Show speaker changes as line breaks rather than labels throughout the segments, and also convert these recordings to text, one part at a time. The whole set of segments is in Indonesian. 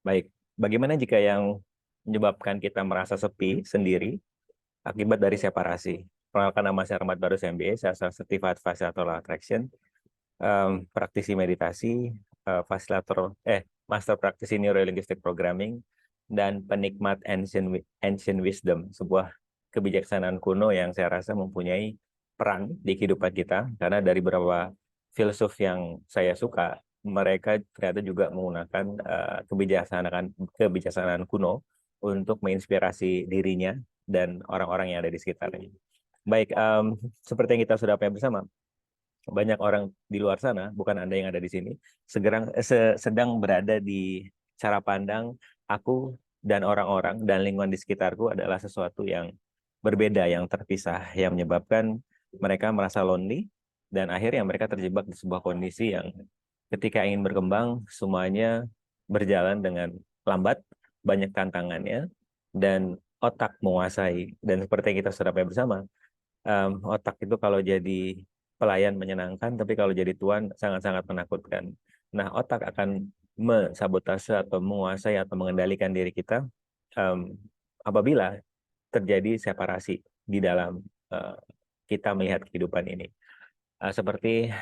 Baik, bagaimana jika yang menyebabkan kita merasa sepi sendiri akibat dari separasi? Perkenalkan, nama saya Ahmad Barus MBA, saya Certified Facilitator Attraction, praktisi meditasi, Master Praktisi Neurolinguistic Programming, dan penikmat Ancient Wisdom, sebuah kebijaksanaan kuno yang saya rasa mempunyai peran di kehidupan kita, karena dari beberapa filsuf yang saya suka, mereka ternyata juga menggunakan kebijaksanaan kuno untuk menginspirasi dirinya dan orang-orang yang ada di sekitarnya. Baik, seperti yang kita sudah punya bersama, banyak orang di luar sana, bukan Anda yang ada di sini, sedang berada di cara pandang aku dan orang-orang dan lingkungan di sekitarku adalah sesuatu yang berbeda, yang terpisah, yang menyebabkan mereka merasa lonely, dan akhirnya mereka terjebak di sebuah kondisi yang ketika ingin berkembang, semuanya berjalan dengan lambat, banyak tantangannya, dan otak menguasai. Dan seperti yang kita sudah punya bersama, otak itu kalau jadi pelayan menyenangkan, tapi kalau jadi tuan sangat-sangat menakutkan. Nah, otak akan mensabotase atau menguasai atau mengendalikan diri kita apabila terjadi separasi di dalam eh, kita melihat kehidupan ini. Seperti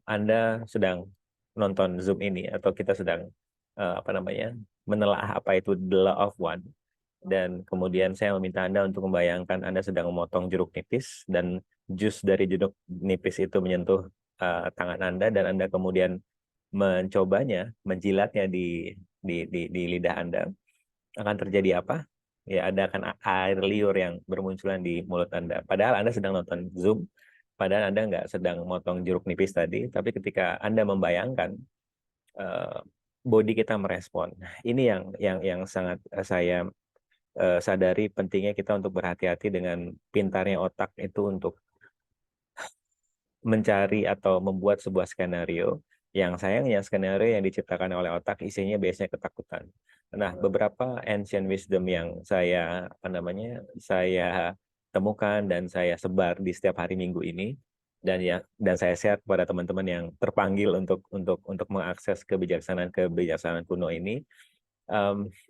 Anda sedang nonton Zoom ini, atau kita sedang menelaah apa itu the law of one, dan kemudian saya meminta Anda untuk membayangkan Anda sedang memotong jeruk nipis, dan jus dari jeruk nipis itu menyentuh tangan Anda, dan Anda kemudian mencobanya, menjilatnya di lidah Anda. Akan terjadi apa? Ya, ada akan air liur yang bermunculan di mulut Anda. Padahal Anda sedang nonton Zoom, padahal Anda nggak sedang motong jeruk nipis tadi, tapi ketika Anda membayangkan, eh, body kita merespon. Ini yang sangat saya sadari pentingnya kita untuk berhati-hati dengan pintarnya otak itu untuk mencari atau membuat sebuah skenario yang sayangnya skenario yang diciptakan oleh otak isinya biasanya ketakutan. Nah, beberapa ancient wisdom yang saya temukan dan saya sebar di setiap hari Minggu ini, dan saya share kepada teman-teman yang terpanggil untuk mengakses kebijaksanaan kuno ini,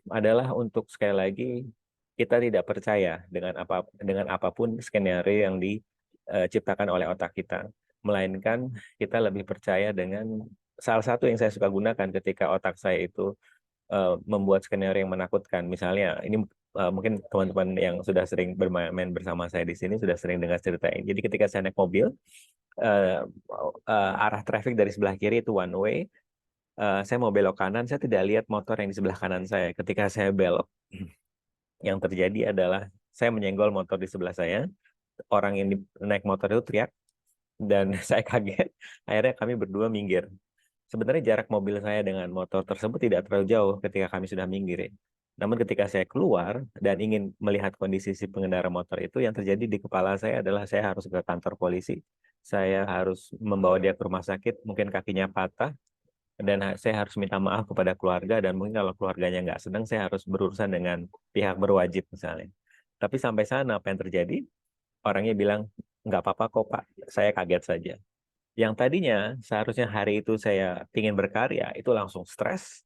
adalah untuk sekali lagi kita tidak percaya dengan apapun skenario yang diciptakan oleh otak kita, melainkan kita lebih percaya dengan salah satu yang saya suka gunakan ketika otak saya itu membuat skenario yang menakutkan. Misalnya, ini mungkin teman-teman yang sudah sering bermain bersama saya di sini sudah sering dengar cerita ini. Jadi ketika saya naik mobil, eh, arah traffic dari sebelah kiri itu one way, saya mau belok kanan, saya tidak lihat motor yang di sebelah kanan saya. Ketika saya belok, yang terjadi adalah saya menyenggol motor di sebelah saya. Orang yang naik motor itu teriak, dan saya kaget. Akhirnya kami berdua minggir. Sebenarnya jarak mobil saya dengan motor tersebut tidak terlalu jauh ketika kami sudah minggir, ya. Namun ketika saya keluar dan ingin melihat kondisi si pengendara motor itu, yang terjadi di kepala saya adalah saya harus ke kantor polisi. Saya harus membawa dia ke rumah sakit, mungkin kakinya patah, dan saya harus minta maaf kepada keluarga, dan mungkin kalau keluarganya nggak senang, saya harus berurusan dengan pihak berwajib misalnya. Tapi sampai sana apa yang terjadi? Orangnya bilang, nggak apa-apa kok Pak, saya kaget saja. Yang tadinya seharusnya hari itu saya ingin berkarya, itu langsung stres,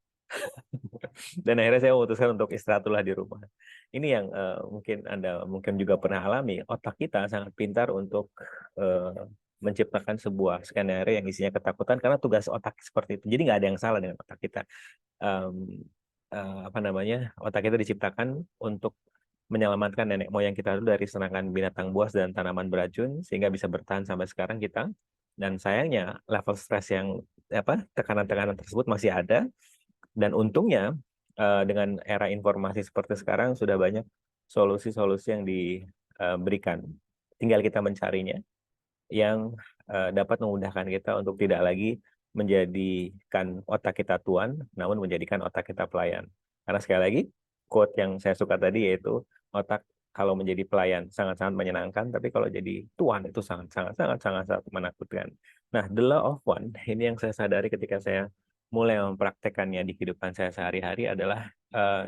dan akhirnya saya memutuskan untuk istirahatlah di rumah. Ini yang mungkin Anda mungkin juga pernah alami. Otak kita sangat pintar untuk eh, menciptakan sebuah skenario yang isinya ketakutan, karena tugas otak seperti itu. Jadi nggak ada yang salah dengan otak kita. Em, Otak kita diciptakan untuk menyelamatkan nenek moyang kita dulu dari serangan binatang buas dan tanaman beracun, sehingga bisa bertahan sampai sekarang kita. Dan sayangnya level stres yang tekanan-tekanan tersebut masih ada, dan untungnya dengan era informasi seperti sekarang sudah banyak solusi-solusi yang diberikan. Tinggal kita mencarinya, yang dapat memudahkan kita untuk tidak lagi menjadikan otak kita tuan, namun menjadikan otak kita pelayan. Karena sekali lagi, quote yang saya suka tadi yaitu, otak kalau menjadi pelayan sangat-sangat menyenangkan, tapi kalau jadi tuan itu sangat-sangat menakutkan. Nah, the law of one ini yang saya sadari ketika saya mulai mempraktekannya di kehidupan saya sehari-hari adalah,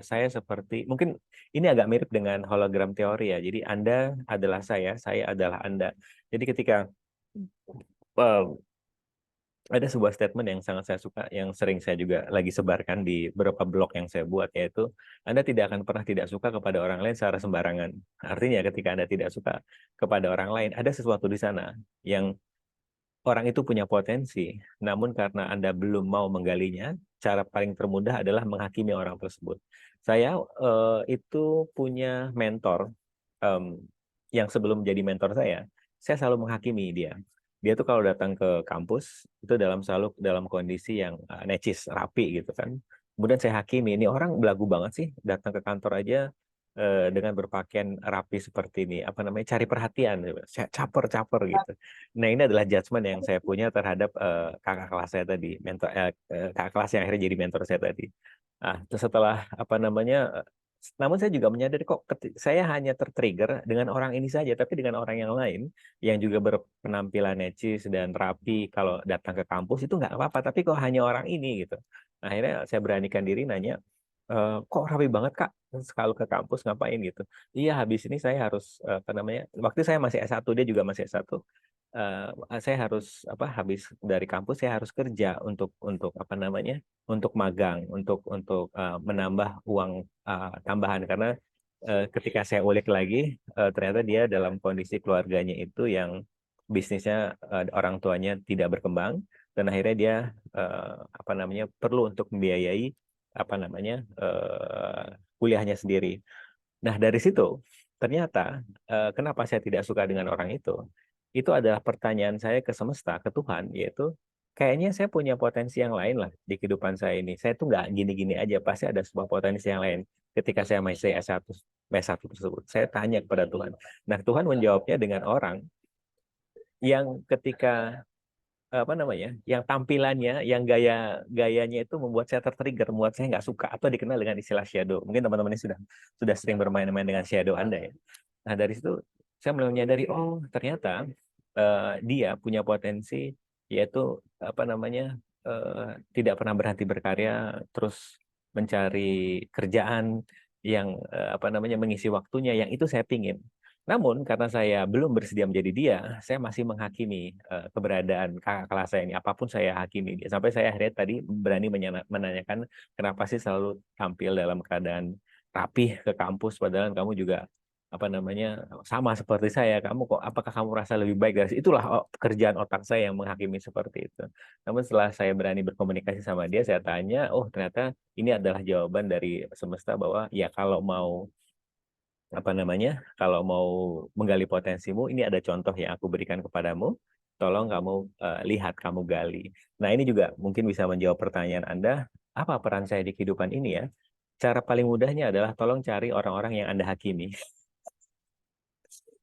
saya seperti, mungkin ini agak mirip dengan hologram teori ya. Jadi Anda adalah saya adalah Anda. Jadi ketika eh, ada sebuah statement yang sangat saya suka, yang sering saya juga lagi sebarkan di beberapa blog yang saya buat, yaitu Anda tidak akan pernah tidak suka kepada orang lain secara sembarangan. Artinya ketika Anda tidak suka kepada orang lain, ada sesuatu di sana yang orang itu punya potensi, namun karena Anda belum mau menggalinya, cara paling termudah adalah menghakimi orang tersebut. Saya itu punya mentor em, yang sebelum jadi mentor saya selalu menghakimi dia. Dia tuh kalau datang ke kampus itu selalu dalam kondisi yang necis, rapi gitu kan. Kemudian saya hakimi, ini orang belagu banget sih, datang ke kantor aja dengan berpakaian rapi seperti ini, apa namanya, cari perhatian, saya caper-caper gitu. Nah, ini adalah judgement yang saya punya terhadap kakak kelas saya tadi, kakak kelas yang akhirnya jadi mentor saya tadi. Nah, terus setelah apa namanya, namun saya juga menyadari kok saya hanya tertrigger dengan orang ini saja, tapi dengan orang yang lain yang juga berpenampilan necis dan rapi kalau datang ke kampus itu nggak apa-apa, tapi kok hanya orang ini gitu. Nah, akhirnya saya beranikan diri nanya, kok rapi banget Kak, kalau ke kampus ngapain gitu. Iya, habis ini saya harus apa namanya, waktu saya masih S1, dia juga masih S1, saya harus apa, habis dari kampus saya harus kerja untuk apa namanya, untuk magang, untuk menambah uang tambahan karena ketika saya ulik lagi ternyata dia dalam kondisi keluarganya itu yang bisnisnya orang tuanya tidak berkembang dan akhirnya dia apa namanya, perlu untuk membiayai apa namanya, kuliahnya sendiri. Nah, dari situ ternyata kenapa saya tidak suka dengan orang itu adalah pertanyaan saya ke semesta, ke Tuhan, yaitu kayaknya saya punya potensi yang lain lah di kehidupan saya ini. Saya tuh nggak gini-gini aja, pasti ada sebuah potensi yang lain. Ketika saya masih S1 tersebut, saya tanya kepada Tuhan. Nah, Tuhan menjawabnya dengan orang yang ketika apa namanya, yang tampilannya, yang gayanya itu membuat saya tertrigger, membuat saya nggak suka atau dikenal dengan istilah shadow. Mungkin teman-teman ini sudah sering bermain-main dengan shadow Anda ya. Nah, dari situ saya mulai menyadari, oh ternyata dia punya potensi, yaitu apa namanya, tidak pernah berhenti berkarya, terus mencari kerjaan yang apa namanya, mengisi waktunya, yang itu saya pingin. Namun karena saya belum bersedia menjadi dia, saya masih menghakimi keberadaan kakak kelas saya ini. Apapun saya hakimi dia. Sampai saya akhirnya tadi berani menanyakan kenapa sih selalu tampil dalam keadaan rapih ke kampus, padahal kamu juga apa namanya, sama seperti saya. Kamu kok, apakah kamu merasa lebih baik dari situ? Itulah kerjaan otak saya yang menghakimi seperti itu. Namun setelah saya berani berkomunikasi sama dia, saya tanya, oh ternyata ini adalah jawaban dari semesta bahwa ya kalau mau apa namanya, kalau mau menggali potensimu, ini ada contoh yang aku berikan kepadamu, tolong kamu lihat, kamu gali. Nah, ini juga mungkin bisa menjawab pertanyaan Anda, apa peran saya di kehidupan ini ya? Cara paling mudahnya adalah tolong cari orang-orang yang Anda hakimi.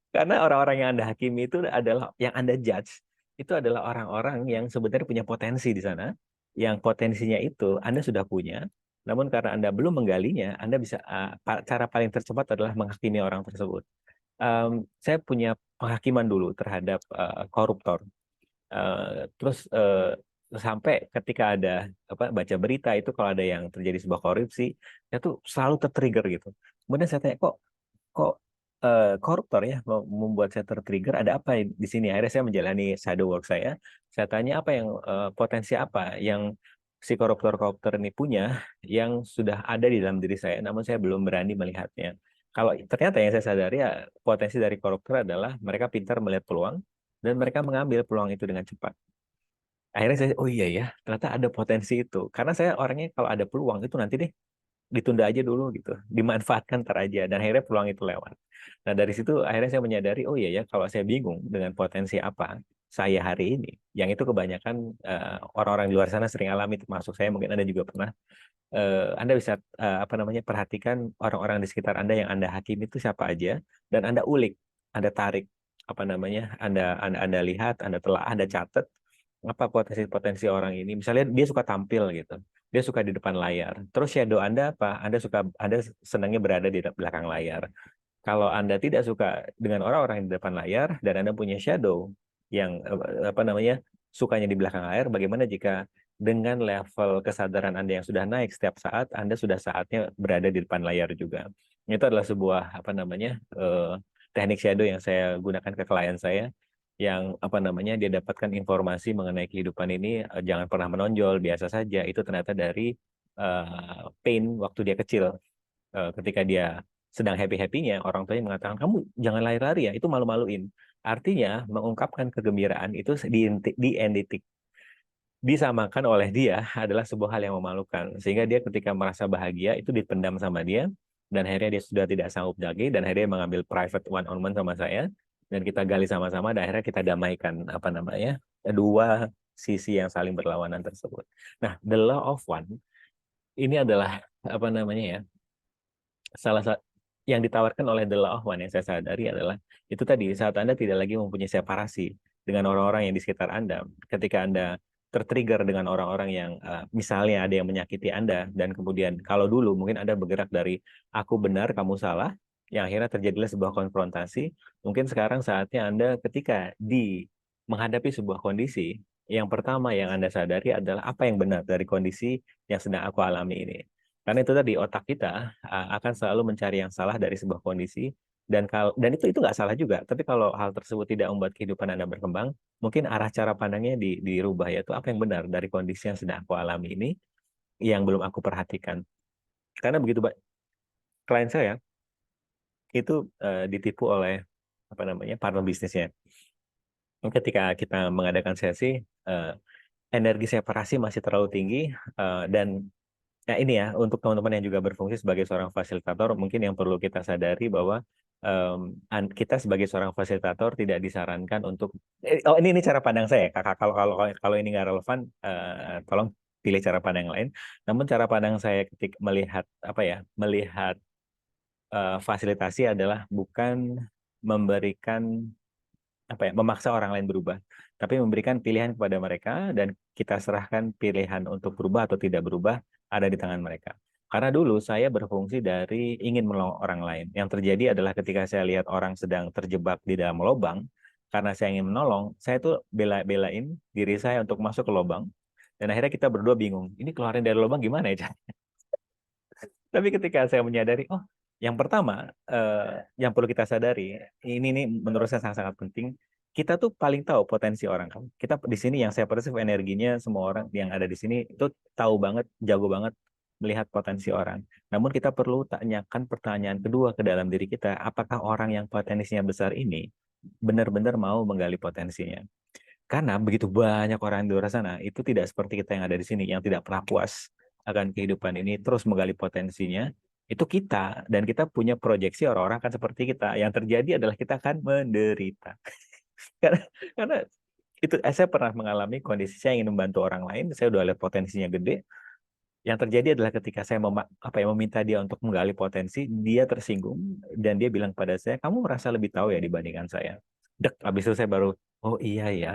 Karena orang-orang yang Anda hakimi itu adalah yang Anda judge, itu adalah orang-orang yang sebenarnya punya potensi di sana, yang potensinya itu Anda sudah punya, namun karena Anda belum menggalinya, Anda bisa cara paling tercepat adalah menghakimi orang tersebut. Saya punya penghakiman dulu terhadap koruptor. Terus sampai ketika ada apa, baca berita itu kalau ada yang terjadi sebuah korupsi, saya tuh selalu tertrigger gitu. Kemudian saya tanya, kok kok koruptor ya membuat saya tertrigger, ada apa di sini? Akhirnya saya menjalani shadow work saya. Saya tanya apa yang potensi apa yang si koruptor-koruptor ini punya yang sudah ada di dalam diri saya, namun saya belum berani melihatnya. Kalau ternyata yang saya sadari ya, potensi dari koruptor adalah mereka pintar melihat peluang dan mereka mengambil peluang itu dengan cepat. Akhirnya saya, oh iya ya, ternyata ada potensi itu. Karena saya orangnya kalau ada peluang itu nanti deh ditunda aja dulu gitu, dimanfaatkan ntar aja, dan akhirnya peluang itu lewat. Nah, dari situ akhirnya saya menyadari, oh iya ya, kalau saya bingung dengan potensi apa saya hari ini, yang itu kebanyakan orang-orang di luar sana sering alami, termasuk saya, mungkin Anda juga pernah. Anda bisa apa namanya, perhatikan orang-orang di sekitar Anda yang Anda hakimi itu siapa aja, dan Anda ulik, Anda tarik, apa namanya, Anda lihat, Anda telah, Anda catat apa potensi-potensi orang ini. Misalnya dia suka tampil gitu, dia suka di depan layar. Terus shadow Anda apa? Anda senangnya berada di belakang layar. Kalau Anda tidak suka dengan orang-orang di depan layar dan Anda punya shadow yang apa namanya, sukanya di belakang layar, bagaimana jika dengan level kesadaran Anda yang sudah naik setiap saat, Anda sudah saatnya berada di depan layar juga. Itu adalah sebuah apa namanya, teknik shadow yang saya gunakan ke klien saya. yang apa namanya dia dapatkan informasi mengenai kehidupan ini jangan pernah menonjol, biasa saja. Itu ternyata dari pain waktu dia kecil. Ketika dia sedang happy-happynya, orang tuanya mengatakan, kamu jangan lari-lari ya, itu malu-maluin. Artinya, mengungkapkan kegembiraan itu diidentik, disamakan oleh dia adalah sebuah hal yang memalukan. Sehingga dia ketika merasa bahagia, itu dipendam sama dia, dan akhirnya dia sudah tidak sanggup lagi, dan akhirnya dia mengambil private one-on-one sama saya, dan kita gali sama-sama, dan akhirnya kita damaikan, apa namanya, dua sisi yang saling berlawanan tersebut. Nah, the law of one, ini adalah, apa namanya ya, salah satu yang ditawarkan oleh The Law of One yang saya sadari adalah itu tadi saat Anda tidak lagi mempunyai separasi dengan orang-orang yang di sekitar Anda, ketika Anda tertrigger dengan orang-orang yang misalnya ada yang menyakiti Anda dan kemudian kalau dulu mungkin Anda bergerak dari aku benar kamu salah yang akhirnya terjadilah sebuah konfrontasi, mungkin sekarang saatnya Anda ketika menghadapi sebuah kondisi yang pertama yang Anda sadari adalah apa yang benar dari kondisi yang sedang aku alami ini. Karena itu tadi otak kita akan selalu mencari yang salah dari sebuah kondisi dan itu nggak salah juga. Tapi kalau hal tersebut tidak membuat kehidupan Anda berkembang, mungkin arah cara pandangnya dirubah yaitu apa yang benar dari kondisi yang sedang aku alami ini yang belum aku perhatikan. Karena begitu klien saya itu ditipu oleh apa namanya partner bisnisnya. Ketika kita mengadakan sesi, energi separasi masih terlalu tinggi dan nah ini ya, untuk teman-teman yang juga berfungsi sebagai seorang fasilitator, mungkin yang perlu kita sadari bahwa kita sebagai seorang fasilitator tidak disarankan untuk, oh ini cara pandang saya, kakak kalau ini nggak relevan, tolong pilih cara pandang yang lain. Namun cara pandang saya ketika melihat apa ya, melihat fasilitasi adalah bukan memberikan apa ya, memaksa orang lain berubah, tapi memberikan pilihan kepada mereka dan kita serahkan pilihan untuk berubah atau tidak berubah ada di tangan mereka. Karena dulu saya berfungsi dari ingin menolong orang lain. Yang terjadi adalah ketika saya lihat orang sedang terjebak di dalam lubang, karena saya ingin menolong, saya tuh belain diri saya untuk masuk ke lubang, dan akhirnya kita berdua bingung, ini keluarin dari lubang gimana ya? Tapi ketika saya menyadari, oh, yang pertama, yang perlu kita sadari, ini nih menurut saya sangat-sangat penting. Kita tuh paling tahu potensi orang kan. Kita di sini yang saya perceive energinya semua orang yang ada di sini itu tahu banget, jago banget melihat potensi orang. Namun kita perlu tanyakan pertanyaan kedua ke dalam diri kita, apakah orang yang potensinya besar ini benar-benar mau menggali potensinya? Karena begitu banyak orang di luar sana, itu tidak seperti kita yang ada di sini, yang tidak pernah puas akan kehidupan ini, terus menggali potensinya, itu kita, dan kita punya proyeksi orang-orang akan seperti kita. Yang terjadi adalah kita akan menderita. Karena itu saya pernah mengalami kondisi saya ingin membantu orang lain, saya udah lihat potensinya gede. Yang terjadi adalah ketika saya meminta dia untuk menggali potensi, dia tersinggung, dan dia bilang pada saya, kamu merasa lebih tahu ya dibandingkan saya. Dek, habis itu saya baru, oh iya ya,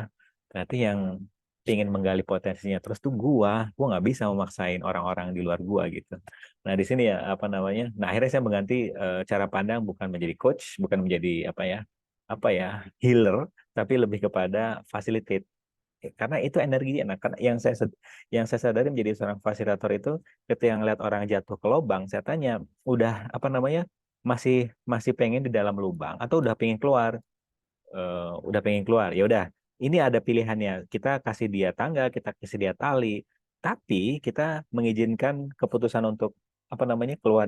berarti yang ingin menggali potensinya terus tuh gua nggak bisa memaksain orang-orang di luar gua gitu. Nah di sini ya apa namanya, nah akhirnya saya mengganti cara pandang bukan menjadi coach, bukan menjadi apa ya healer, tapi lebih kepada facilitate. Karena itu energi enak. Karena yang saya sadari menjadi seorang fasilitator itu ketika ngeliat orang jatuh ke lubang, saya tanya, udah apa namanya, masih masih pengen di dalam lubang atau udah pengen keluar? Udah pengen keluar. Ya udah, ini ada pilihannya. Kita kasih dia tangga, kita kasih dia tali, tapi kita mengizinkan keputusan untuk apa namanya keluar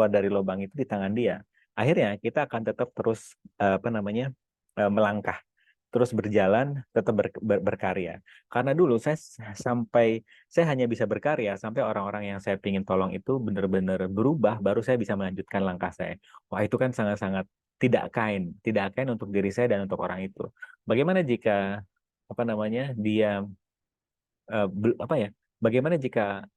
dari lubang itu di tangan dia. Akhirnya kita akan tetap terus apa namanya melangkah, terus berjalan, tetap berkarya. Karena dulu saya hanya bisa berkarya sampai orang-orang yang saya ingin tolong itu benar-benar berubah, baru saya bisa melanjutkan langkah saya. Wah, itu kan sangat-sangat tidak kind untuk diri saya dan untuk orang itu. Bagaimana jika apa namanya dia apa ya? Bagaimana jika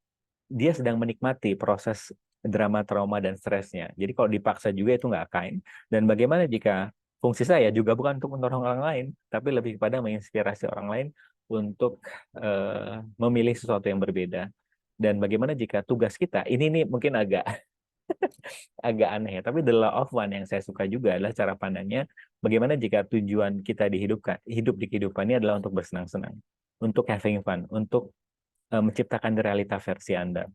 dia sedang menikmati proses drama, trauma, dan stresnya. Jadi kalau dipaksa juga itu nggak kind. Dan bagaimana jika fungsi saya juga bukan untuk menolong orang lain, tapi lebih kepada menginspirasi orang lain untuk memilih sesuatu yang berbeda. Dan bagaimana jika tugas kita, ini nih mungkin agak agak aneh ya, tapi the law of one yang saya suka juga adalah cara pandangnya, bagaimana jika tujuan kita hidup di kehidupan ini adalah untuk bersenang-senang, untuk having fun, untuk menciptakan realita versi Anda.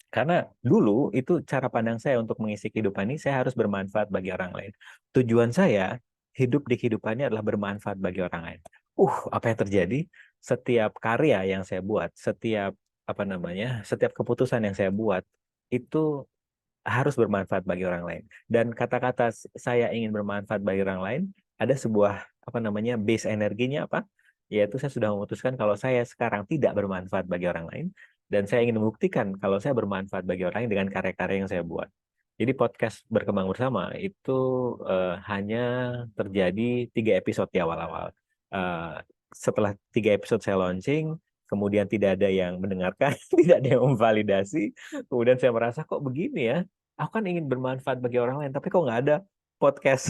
Karena dulu itu cara pandang saya untuk mengisi kehidupan ini, saya harus bermanfaat bagi orang lain. Tujuan saya hidup di kehidupannya adalah bermanfaat bagi orang lain. Apa yang terjadi? Setiap karya yang saya buat, setiap setiap keputusan yang saya buat itu harus bermanfaat bagi orang lain. Dan kata-kata saya ingin bermanfaat bagi orang lain, ada sebuah base energinya apa? Yaitu saya sudah memutuskan kalau saya sekarang tidak bermanfaat bagi orang lain, dan saya ingin membuktikan kalau saya bermanfaat bagi orang lain dengan karya-karya yang saya buat. Jadi podcast Berkembang Bersama itu hanya terjadi 3 episode di awal-awal. Eh, Setelah 3 episode saya launching, kemudian tidak ada yang mendengarkan, tidak ada yang memvalidasi, kemudian saya merasa kok begini ya, aku kan ingin bermanfaat bagi orang lain, tapi kok nggak ada podcast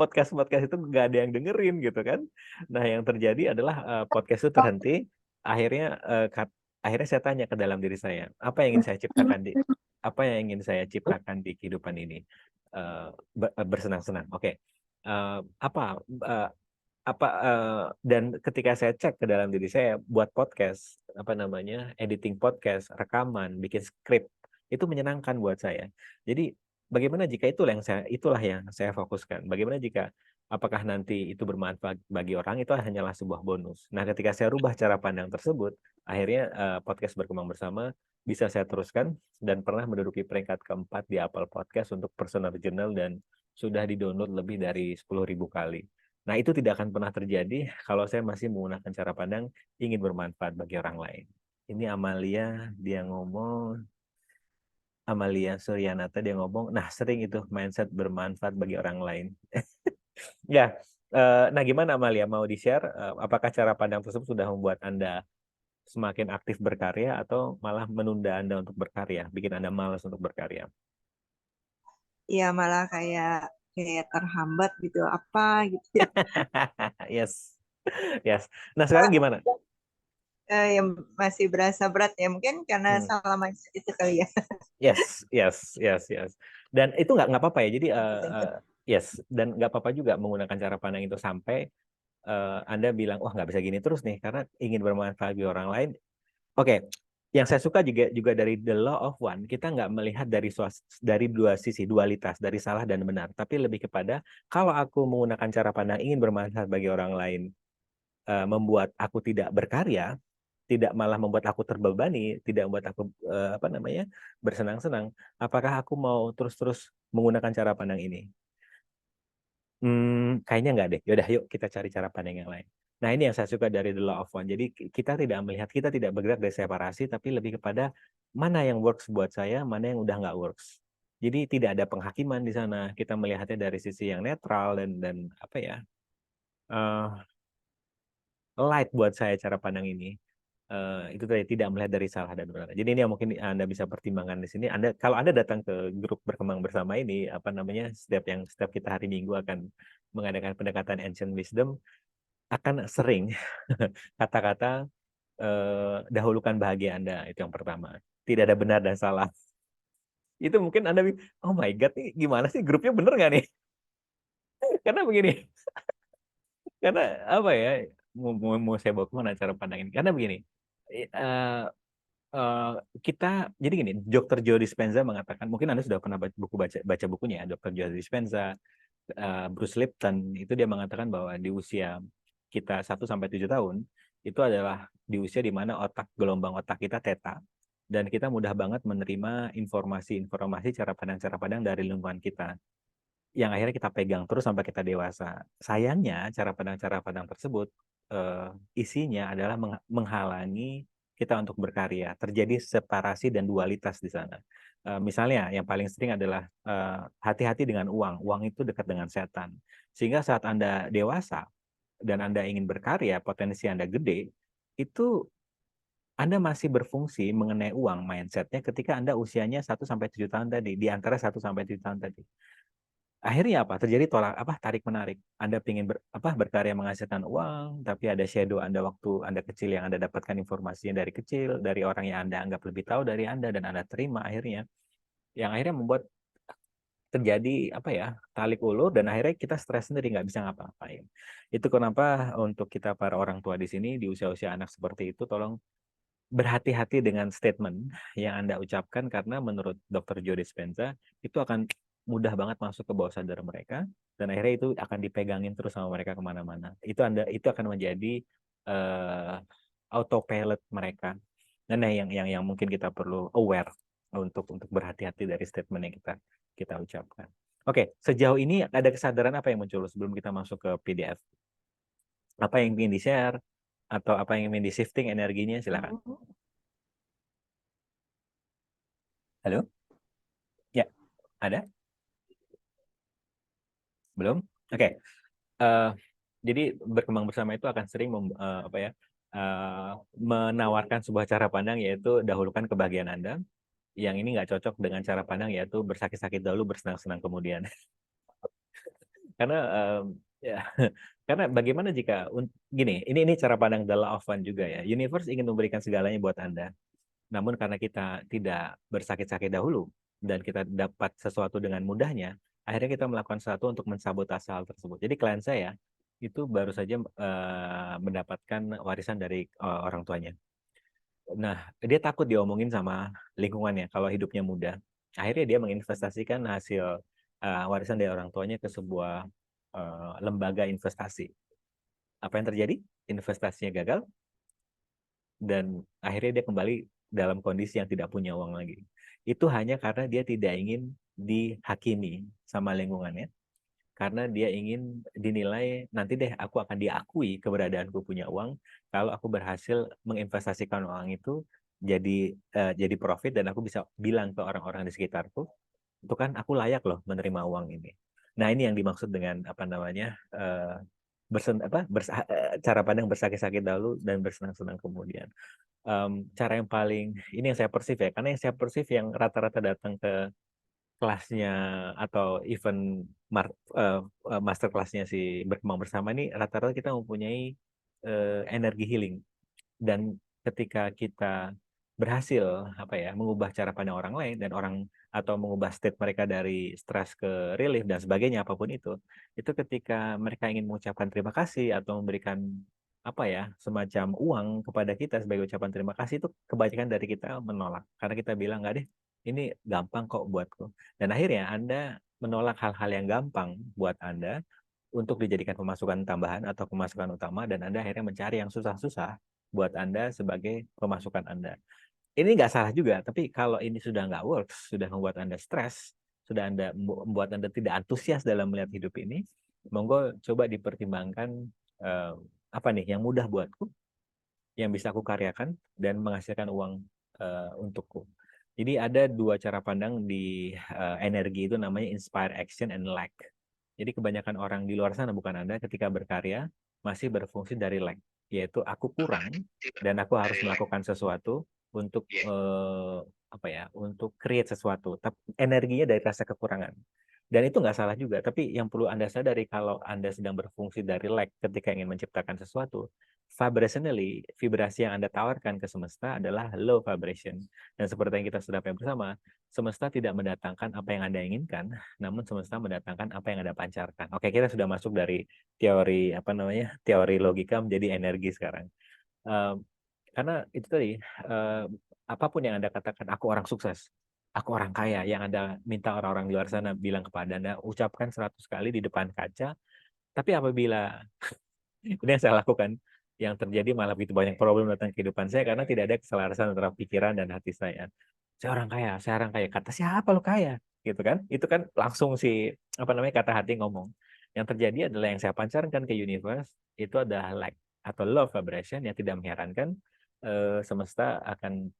podcast itu nggak ada yang dengerin gitu kan. Nah yang terjadi adalah podcast itu terhenti. Akhirnya saya tanya ke dalam diri saya, apa yang ingin saya ciptakan di kehidupan ini. Bersenang-senang, oke. Apa dan ketika saya cek ke dalam diri saya buat podcast, editing podcast, rekaman, bikin skrip, itu menyenangkan buat saya. Jadi bagaimana jika itulah yang saya fokuskan, bagaimana jika apakah nanti itu bermanfaat bagi orang, itu hanyalah sebuah bonus. Nah ketika saya rubah cara pandang tersebut, akhirnya podcast Berkembang Bersama bisa saya teruskan dan pernah menduduki peringkat keempat di Apple Podcast untuk personal journal, dan sudah di-download lebih dari 10.000 kali. Nah, itu tidak akan pernah terjadi kalau saya masih menggunakan cara pandang ingin bermanfaat bagi orang lain. Ini Amalia Suryanata dia ngomong, nah sering itu mindset bermanfaat bagi orang lain. Ya, nah gimana Amalia, mau di-share apakah cara pandang tersebut sudah membuat Anda semakin aktif berkarya atau malah menunda Anda untuk berkarya, bikin Anda malas untuk berkarya?
Iya, malah kayak terhambat gitu apa gitu ya.
Yes. Yes. Nah, sekarang gimana?
Yang masih berasa berat ya, mungkin karena
Hmm.
salah mindset itu kali ya.
Yes, yes, yes, yes. Dan itu nggak apa-apa ya. Jadi yes, dan nggak apa-apa juga menggunakan cara pandang itu sampai Anda bilang, wah nggak bisa gini terus nih karena ingin bermanfaat bagi orang lain. Oke, yang saya suka juga dari The Law of One, kita nggak melihat dari dua sisi, dualitas, dari salah dan benar, tapi lebih kepada kalau aku menggunakan cara pandang ingin bermanfaat bagi orang lain, membuat aku tidak berkarya, tidak malah membuat aku terbebani, tidak membuat aku bersenang-senang, apakah aku mau terus-terus menggunakan cara pandang ini? Kayaknya nggak deh. Yaudah, yuk kita cari cara pandang yang lain. Nah, ini yang saya suka dari The Law of One. Jadi kita tidak bergerak dari separasi, tapi lebih kepada mana yang works buat saya, mana yang udah nggak works. Jadi tidak ada penghakiman di sana. Kita melihatnya dari sisi yang netral dan uh, light buat saya cara pandang ini. Itu tadi tidak melihat dari salah dan benar. Jadi ini yang mungkin Anda bisa pertimbangkan di sini. Kalau Anda datang ke grup Berkembang Bersama ini, setiap kita hari Minggu akan mengadakan pendekatan Ancient Wisdom, akan sering kata-kata dahulukan bahagia Anda, itu yang pertama. Tidak ada benar dan salah. Itu mungkin Anda, oh my God, ini gimana sih grupnya, bener nggak nih? Karena begini, karena apa ya, mau saya bawa kemana cara pandang ini? Karena begini, uh, uh, jadi gini, Dr. Joe Dispenza mengatakan, mungkin Anda sudah pernah baca bukunya, Dr. Joe Dispenza, Bruce Lipton, itu dia mengatakan bahwa di usia kita 1 sampai 7 tahun, itu adalah di usia di mana gelombang otak kita theta, dan kita mudah banget menerima informasi-informasi cara pandang dari lingkungan kita, yang akhirnya kita pegang terus sampai kita dewasa. Sayangnya, cara pandang tersebut isinya adalah menghalangi kita untuk berkarya. Terjadi separasi dan dualitas di sana. Misalnya, yang paling sering adalah hati-hati dengan uang. Uang itu dekat dengan setan. Sehingga saat Anda dewasa dan Anda ingin berkarya, potensi Anda gede, itu Anda masih berfungsi mengenai uang mindsetnya ketika Anda usianya 1 sampai 7 tahun tadi, di antara 1 sampai 7 tahun tadi. Akhirnya apa? Terjadi tarik menarik. Anda ingin berkarya menghasilkan uang, tapi ada shadow Anda waktu Anda kecil yang Anda dapatkan informasinya dari kecil, dari orang yang Anda anggap lebih tahu dari Anda, dan Anda terima akhirnya. Yang akhirnya membuat terjadi tarik ulur, dan akhirnya kita stres sendiri, nggak bisa ngapa-ngapain. Itu kenapa untuk kita para orang tua di sini, di usia-usia anak seperti itu, tolong berhati-hati dengan statement yang Anda ucapkan, karena menurut Dr. Joe Dispenza itu akan mudah banget masuk ke bawah sadar mereka, dan akhirnya itu akan dipegangin terus sama mereka kemana-mana. Itu akan menjadi autopilot mereka. Dan yang mungkin kita perlu aware untuk berhati-hati dari statement yang kita ucapkan. Oke, sejauh ini ada kesadaran apa yang muncul sebelum kita masuk ke PDF? Apa yang ingin di-share atau apa yang ingin di-shifting energinya, silakan. Halo? Ya, ada? Belum? Oke. Jadi berkembang bersama itu akan sering menawarkan sebuah cara pandang, yaitu dahulukan kebahagiaan Anda. Yang ini nggak cocok dengan cara pandang, yaitu bersakit-sakit dahulu, bersenang-senang kemudian. Karena ya, karena bagaimana jika gini, ini cara pandang the law of one juga ya. Universe ingin memberikan segalanya buat Anda. Namun karena kita tidak bersakit-sakit dahulu dan kita dapat sesuatu dengan mudahnya, akhirnya kita melakukan sesuatu untuk mensabotase hal tersebut. Jadi klien saya itu baru saja mendapatkan warisan dari orang tuanya. Nah, dia takut diomongin sama lingkungannya kalau hidupnya mudah. Akhirnya dia menginvestasikan hasil warisan dari orang tuanya ke sebuah lembaga investasi. Apa yang terjadi? Investasinya gagal, dan akhirnya dia kembali dalam kondisi yang tidak punya uang lagi. Itu hanya karena dia tidak ingin dihakimi sama lingkungannya, karena dia ingin dinilai, nanti deh aku akan diakui keberadaanku punya uang kalau aku berhasil menginvestasikan uang itu jadi profit, dan aku bisa bilang ke orang-orang di sekitarku, itu kan aku layak loh menerima uang ini. Nah, ini yang dimaksud dengan apa namanya cara pandang bersakit-sakit dahulu dan bersenang-senang kemudian. Cara yang paling ini yang saya persif ya, karena yang saya persif yang rata-rata datang ke kelasnya atau event master kelasnya si berkembang bersama ini, rata-rata kita mempunyai energi healing. Dan ketika kita berhasil mengubah cara pandang orang lain dan atau mengubah state mereka dari stres ke relief dan sebagainya, apapun itu ketika mereka ingin mengucapkan terima kasih atau memberikan semacam uang kepada kita sebagai ucapan terima kasih, itu kebanyakan dari kita menolak karena kita bilang, nggak deh, ini gampang kok buatku. Dan akhirnya Anda menolak hal-hal yang gampang buat Anda untuk dijadikan pemasukan tambahan atau pemasukan utama, dan Anda akhirnya mencari yang susah-susah buat Anda sebagai pemasukan Anda. Ini nggak salah juga, tapi kalau ini sudah nggak works, sudah membuat Anda stres, sudah membuat Anda tidak antusias dalam melihat hidup ini, monggo coba dipertimbangkan, apa nih yang mudah buatku, yang bisa aku karyakan dan menghasilkan uang untukku. Jadi ada dua cara pandang di energi itu, namanya inspire action and lack. Jadi kebanyakan orang di luar sana, bukan Anda, ketika berkarya masih berfungsi dari lack, yaitu aku kurang dan aku harus melakukan sesuatu untuk untuk create sesuatu. Tapi energinya dari rasa kekurangan. Dan itu nggak salah juga, tapi yang perlu Anda sadari kalau Anda sedang berfungsi dari lack ketika ingin menciptakan sesuatu, vibrationally, vibrasi yang Anda tawarkan ke semesta adalah low vibration. Dan seperti yang kita sudah bersama, semesta tidak mendatangkan apa yang Anda inginkan, namun semesta mendatangkan apa yang Anda pancarkan. Oke, kita sudah masuk dari teori logika menjadi energi sekarang. Karena itu tadi, apapun yang Anda katakan, aku orang sukses, aku orang kaya, yang Anda minta orang-orang di luar sana bilang kepada Anda, ucapkan 100 kali di depan kaca, tapi apabila ini yang saya lakukan, yang terjadi malah begitu banyak problem datang ke kehidupan saya karena tidak ada keselarasan antara pikiran dan hati saya. Saya orang kaya. Kata siapa lo kaya? Gitu kan? Itu kan langsung kata hati ngomong. Yang terjadi adalah yang saya pancarkan ke universe itu adalah lack atau low vibration, yang tidak mengherankan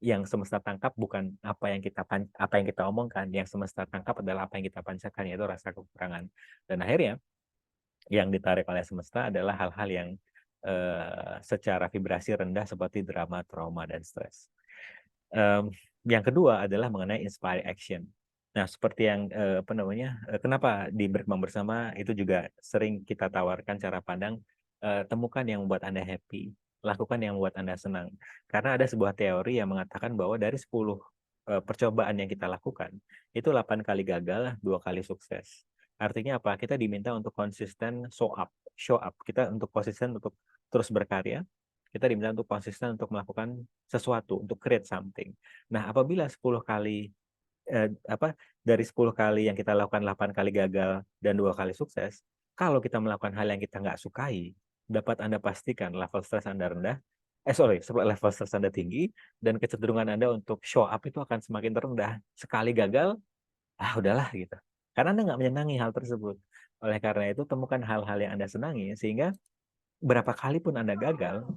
yang semesta tangkap bukan apa yang kita omongkan, yang semesta tangkap adalah apa yang kita pancarkan, yaitu rasa kekurangan. Dan akhirnya yang ditarik oleh semesta adalah hal-hal yang secara vibrasi rendah seperti drama, trauma, dan stres. Yang kedua adalah mengenai inspire action. Nah, seperti yang kenapa di berkembang bersama itu juga sering kita tawarkan cara pandang, temukan yang membuat Anda happy, lakukan yang membuat Anda senang. Karena ada sebuah teori yang mengatakan bahwa dari 10 percobaan yang kita lakukan, itu 8 kali gagal, 2 kali sukses. Artinya apa? Kita diminta untuk konsisten show up. Kita untuk konsisten untuk terus berkarya. Kita diminta untuk konsisten untuk melakukan sesuatu, untuk create something. Nah, apabila 10 kali dari 10 kali yang kita lakukan 8 kali gagal dan 2 kali sukses, kalau kita melakukan hal yang kita nggak sukai, dapat Anda pastikan level stres Anda rendah, level stres Anda tinggi, dan kecenderungan Anda untuk show up itu akan semakin rendah. Sekali gagal, udahlah gitu. Karena Anda nggak menyenangi hal tersebut. Oleh karena itu, temukan hal-hal yang Anda senangi, sehingga berapa kali pun Anda gagal,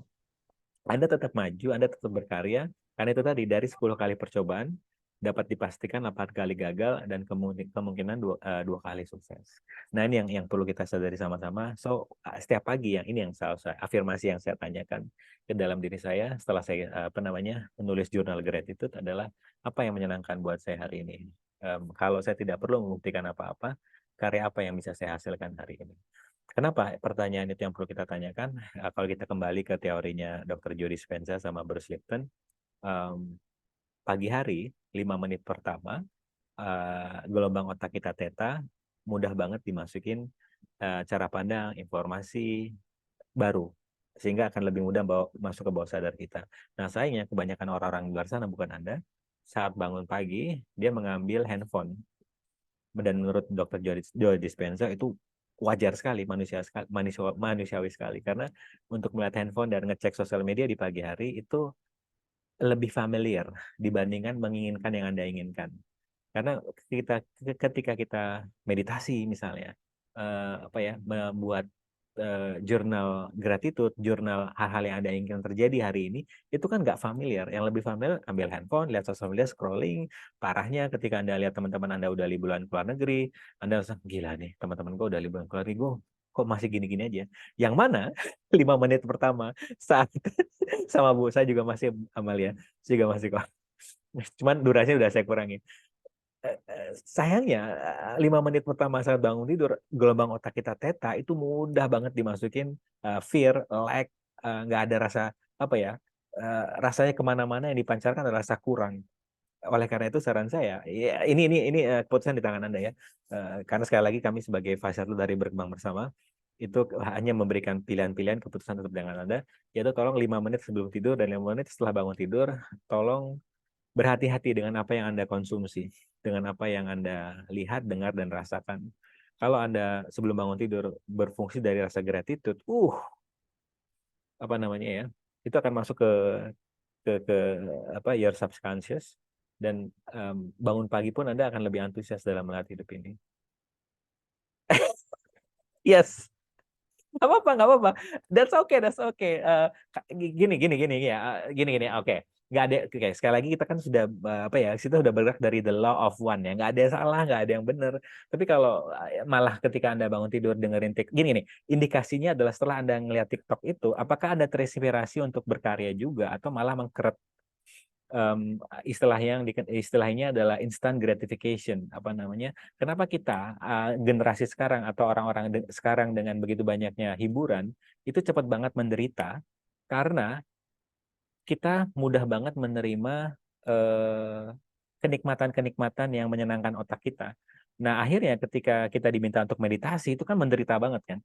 Anda tetap maju, Anda tetap berkarya, karena itu tadi, dari 10 kali percobaan, dapat dipastikan 8 kali gagal, dan kemungkinan 2 kali sukses. Nah, ini yang perlu kita sadari sama-sama. So, setiap pagi, ini yang afirmasi yang saya tanyakan ke dalam diri saya, setelah saya, menulis jurnal gratitude adalah, apa yang menyenangkan buat saya hari ini? Kalau saya tidak perlu membuktikan apa-apa, karya apa yang bisa saya hasilkan hari ini? Kenapa pertanyaan itu yang perlu kita tanyakan? Kalau kita kembali ke teorinya Dr. Joe Dispenza sama Bruce Lipton, pagi hari 5 menit pertama, gelombang otak kita theta, mudah banget dimasukin cara pandang, informasi baru, sehingga akan lebih mudah masuk ke bawah sadar kita. Nah, sayangnya kebanyakan orang-orang di luar sana, bukan Anda, saat bangun pagi dia mengambil handphone, dan menurut Dr. Joe Dispenza itu wajar sekali, manusiawi sekali, karena untuk melihat handphone dan ngecek sosial media di pagi hari itu lebih familiar dibandingkan menginginkan yang Anda inginkan. Karena ketika kita meditasi misalnya, membuat jurnal gratitude, jurnal hal-hal yang Anda inginkan terjadi hari ini, itu kan nggak familiar. Yang lebih familiar, ambil handphone, lihat sosial media, scrolling. Parahnya ketika Anda lihat teman-teman Anda udah liburan ke luar negeri, Anda langsung, gila nih, teman-teman gue udah liburan ke luar negeri, gue kok masih gini-gini aja. Yang mana 5 menit pertama saat sama Bu, saya juga masih, Amalia, saya juga masih kok. Cuman durasinya udah saya kurangin. Sayangnya 5 menit pertama saat bangun tidur, gelombang otak kita theta itu mudah banget dimasukin fear, lack, nggak ada rasa rasanya kemana-mana yang dipancarkan adalah rasa kurang. Oleh karena itu saran saya, ya, ini keputusan di tangan Anda ya. Karena sekali lagi kami sebagai fasilitator dari Berkembang Bersama itu hanya memberikan pilihan-pilihan, keputusan tetap dengan Anda, yaitu tolong 5 menit sebelum tidur dan 5 menit setelah bangun tidur, tolong berhati-hati dengan apa yang Anda konsumsi, dengan apa yang Anda lihat, dengar, dan rasakan. Kalau Anda sebelum bangun tidur berfungsi dari rasa gratitude, itu akan masuk ke your subconscious, dan bangun pagi pun Anda akan lebih antusias dalam melihat hidup ini. Yes. Nggak apa-apa. That's okay. Gini ya, gini. Oke. Nggak ada. Oke, sekali lagi kita kan sudah kita sudah bergerak dari the law of one ya. Nggak ada yang salah, nggak ada yang benar. Tapi kalau malah ketika Anda bangun tidur dengerin gini, indikasinya adalah setelah Anda ngeliat TikTok itu, apakah Anda terinspirasi untuk berkarya juga atau malah mengkeret istilahnya adalah instant gratification, kenapa kita generasi sekarang atau orang-orang sekarang dengan begitu banyaknya hiburan itu cepat banget menderita karena kita mudah banget menerima kenikmatan-kenikmatan yang menyenangkan otak kita. Nah, akhirnya ketika kita diminta untuk meditasi itu kan menderita banget kan.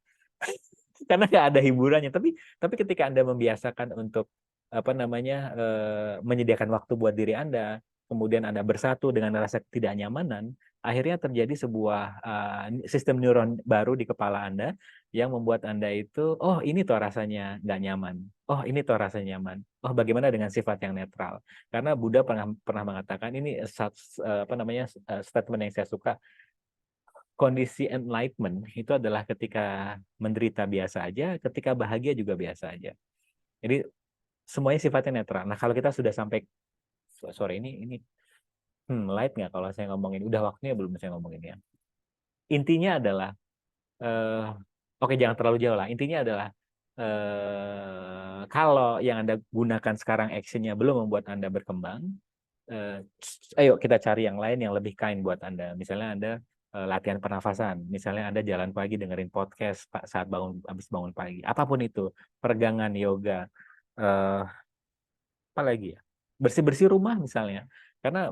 Karena nggak ada hiburannya, tapi ketika Anda membiasakan untuk menyediakan waktu buat diri Anda, kemudian Anda bersatu dengan rasa ketidaknyamanan, akhirnya terjadi sebuah sistem neuron baru di kepala Anda yang membuat Anda itu, oh ini tuh rasanya nggak nyaman, oh ini tuh rasanya nyaman, oh bagaimana dengan sifat yang netral. Karena Buddha pernah mengatakan, ini statement yang saya suka, kondisi enlightenment itu adalah ketika menderita biasa aja, ketika bahagia juga biasa aja. Jadi semuanya sifatnya netral. Nah, kalau kita sudah sampai sore ini light nggak kalau saya ngomongin? Udah waktunya belum saya ngomongin ya. Intinya adalah oke, jangan terlalu jauh lah. Intinya adalah kalau yang Anda gunakan sekarang actionnya belum membuat Anda berkembang, ayo kita cari yang lain yang lebih kind buat Anda. Misalnya Anda latihan pernafasan, misalnya Anda jalan pagi dengerin podcast saat habis bangun pagi, apapun itu, peregangan, yoga, apa lagi ya, bersih-bersih rumah misalnya. Karena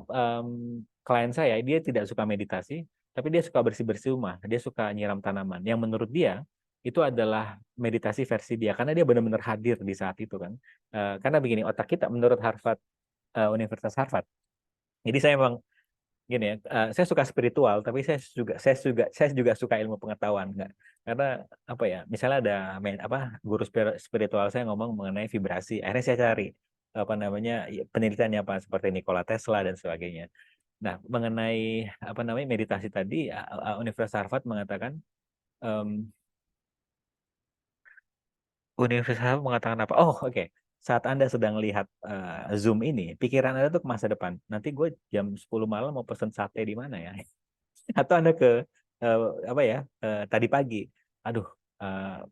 klien saya dia tidak suka meditasi, tapi dia suka bersih-bersih rumah, dia suka nyiram tanaman. Yang menurut dia itu adalah meditasi versi dia, karena dia benar-benar hadir di saat itu kan. Karena begini, otak kita menurut Universitas Harvard. Jadi saya memang gini ya, saya suka spiritual, tapi saya juga suka ilmu pengetahuan, nggak? Karena apa ya? Misalnya ada guru spiritual saya ngomong mengenai vibrasi, akhirnya saya cari apa namanya penelitiannya apa seperti Nikola Tesla dan sebagainya. Nah, mengenai apa namanya meditasi tadi, Universitas Harvard mengatakan em, Universitas Harvard mengatakan apa? Oh, oke. Saat Anda sedang lihat Zoom ini, pikiran Anda tuh ke masa depan. Nanti gue jam 10 malam mau pesen sate di mana ya? Atau Anda ke apa ya? Tadi pagi. Aduh,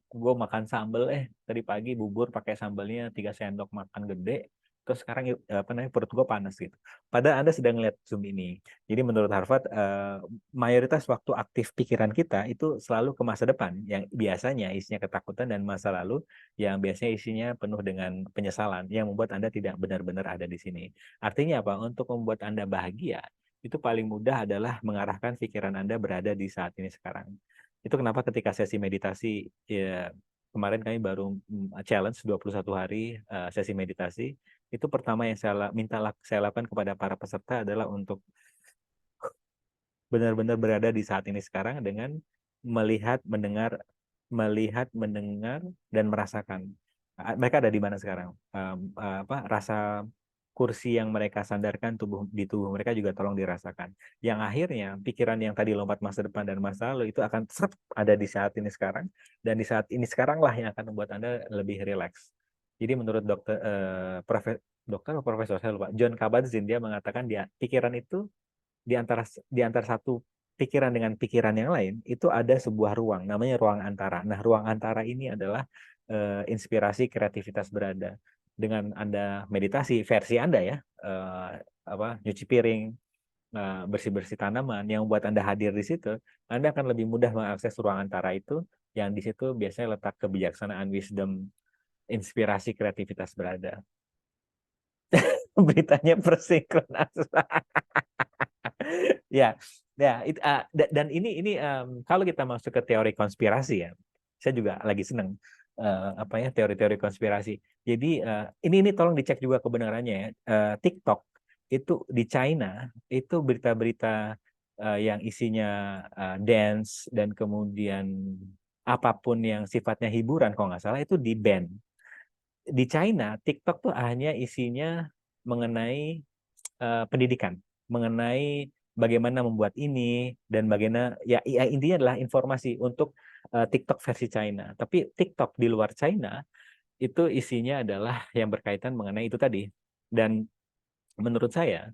gue makan sambel tadi pagi bubur pakai sambelnya 3 sendok makan gede. Terus sekarang apa namanya perut gue panas gitu. Padahal Anda sedang lihat Zoom ini. Jadi menurut Harvard mayoritas waktu aktif pikiran kita itu selalu ke masa depan yang biasanya isinya ketakutan dan masa lalu yang biasanya isinya penuh dengan penyesalan yang membuat Anda tidak benar-benar ada di sini. Artinya apa? Untuk membuat Anda bahagia itu paling mudah adalah mengarahkan pikiran Anda berada di saat ini sekarang. Itu kenapa ketika sesi meditasi, ya, kemarin kami baru challenge 21 hari sesi meditasi, itu pertama yang saya lakukan kepada para peserta adalah untuk benar-benar berada di saat ini sekarang dengan melihat, mendengar, dan merasakan. Mereka ada di mana sekarang? Rasa kursi yang mereka sandarkan di tubuh mereka juga tolong dirasakan. Yang akhirnya pikiran yang tadi lompat masa depan dan masa lalu itu akan ada di saat ini sekarang, dan di saat ini sekarang lah yang akan membuat Anda lebih rileks. Jadi menurut dokter atau profesor saya lupa, John Kabat-Zinn, dia mengatakan pikiran itu di antara satu pikiran dengan pikiran yang lain itu ada sebuah ruang namanya ruang antara. Nah, ruang antara ini adalah inspirasi kreativitas berada. Dengan Anda meditasi versi Anda ya, nyuci piring, bersih-bersih tanaman yang buat Anda hadir di situ, Anda akan lebih mudah mengakses ruang antara itu yang di situ biasanya letak kebijaksanaan, wisdom, inspirasi kreativitas berada. Beritanya persinkronan. Ya, ya, dan ini kalau kita masuk ke teori konspirasi ya, saya juga lagi seneng apa ya teori-teori konspirasi. Jadi ini tolong dicek juga kebenarannya ya. TikTok itu di China itu berita-berita yang isinya dance dan kemudian apapun yang sifatnya hiburan kalau nggak salah itu di ban. Di China, TikTok tuh hanya isinya mengenai pendidikan, mengenai bagaimana membuat ini dan bagaimana ya intinya adalah informasi untuk TikTok versi China. Tapi TikTok di luar China itu isinya adalah yang berkaitan mengenai itu tadi. Dan menurut saya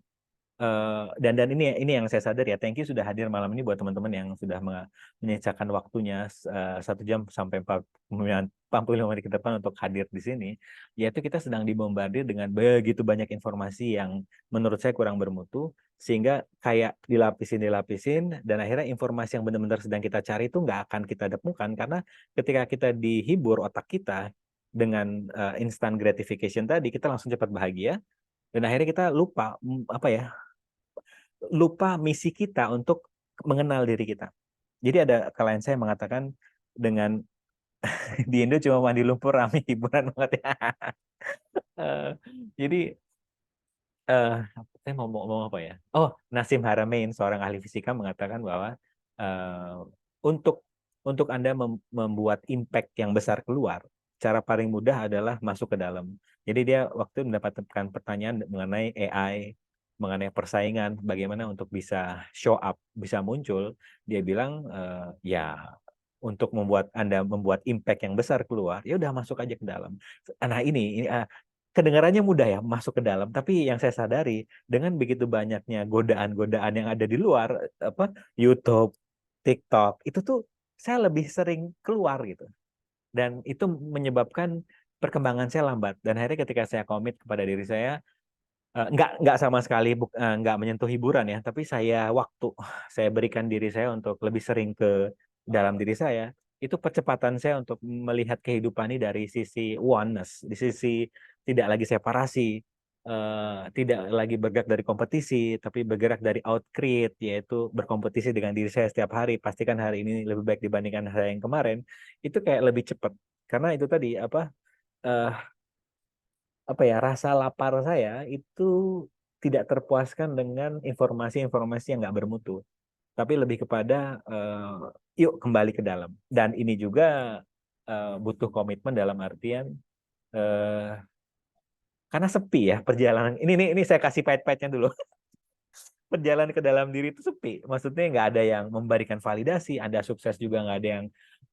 dan ini yang saya sadar ya, thank you sudah hadir malam ini buat teman-teman yang sudah menyisakan waktunya 1 jam sampai 45 menit ke depan untuk hadir di sini, yaitu kita sedang dibombardir dengan begitu banyak informasi yang menurut saya kurang bermutu, sehingga kayak dilapisin, dan akhirnya informasi yang benar-benar sedang kita cari itu nggak akan kita temukan, karena ketika kita dihibur otak kita dengan instant gratification tadi, kita langsung cepat bahagia, dan akhirnya kita lupa misi kita untuk mengenal diri kita. Jadi ada klien saya mengatakan dengan di Indo cuma mandi lumpur rame hiburan banget ya. Jadi saya mau ngomong apa ya? Oh, Nassim Haramein, seorang ahli fisika, mengatakan bahwa uh, untuk Anda membuat impact yang besar keluar, cara paling mudah adalah masuk ke dalam. Jadi dia waktu mendapatkan pertanyaan mengenai AI, mengenai persaingan, bagaimana untuk bisa show up, bisa muncul, dia bilang ya untuk Anda membuat impact yang besar keluar, ya udah masuk aja ke dalam. Nah ini kedengarannya mudah ya masuk ke dalam, tapi yang saya sadari dengan begitu banyaknya godaan-godaan yang ada di luar, YouTube, TikTok, itu tuh saya lebih sering keluar gitu, dan itu menyebabkan perkembangan saya lambat. Dan akhirnya ketika saya komit kepada diri saya, nggak sama sekali nggak menyentuh hiburan ya, tapi saya berikan diri saya untuk lebih sering ke dalam diri saya. Itu percepatan saya untuk melihat kehidupan ini dari sisi oneness, di sisi tidak lagi separasi, tidak lagi bergerak dari kompetisi, tapi bergerak dari out-create, yaitu berkompetisi dengan diri saya setiap hari. Pastikan hari ini lebih baik dibandingkan hari yang kemarin. Itu kayak lebih cepat, karena itu tadi uh, apa ya, rasa lapar saya itu tidak terpuaskan dengan informasi-informasi yang nggak bermutu, tapi lebih kepada yuk kembali ke dalam. Dan ini juga butuh komitmen dalam artian karena sepi ya perjalanan. Ini saya kasih pahit-pahitnya dulu. Perjalanan ke dalam diri itu sepi. Maksudnya nggak ada yang memberikan validasi, Anda sukses juga nggak ada yang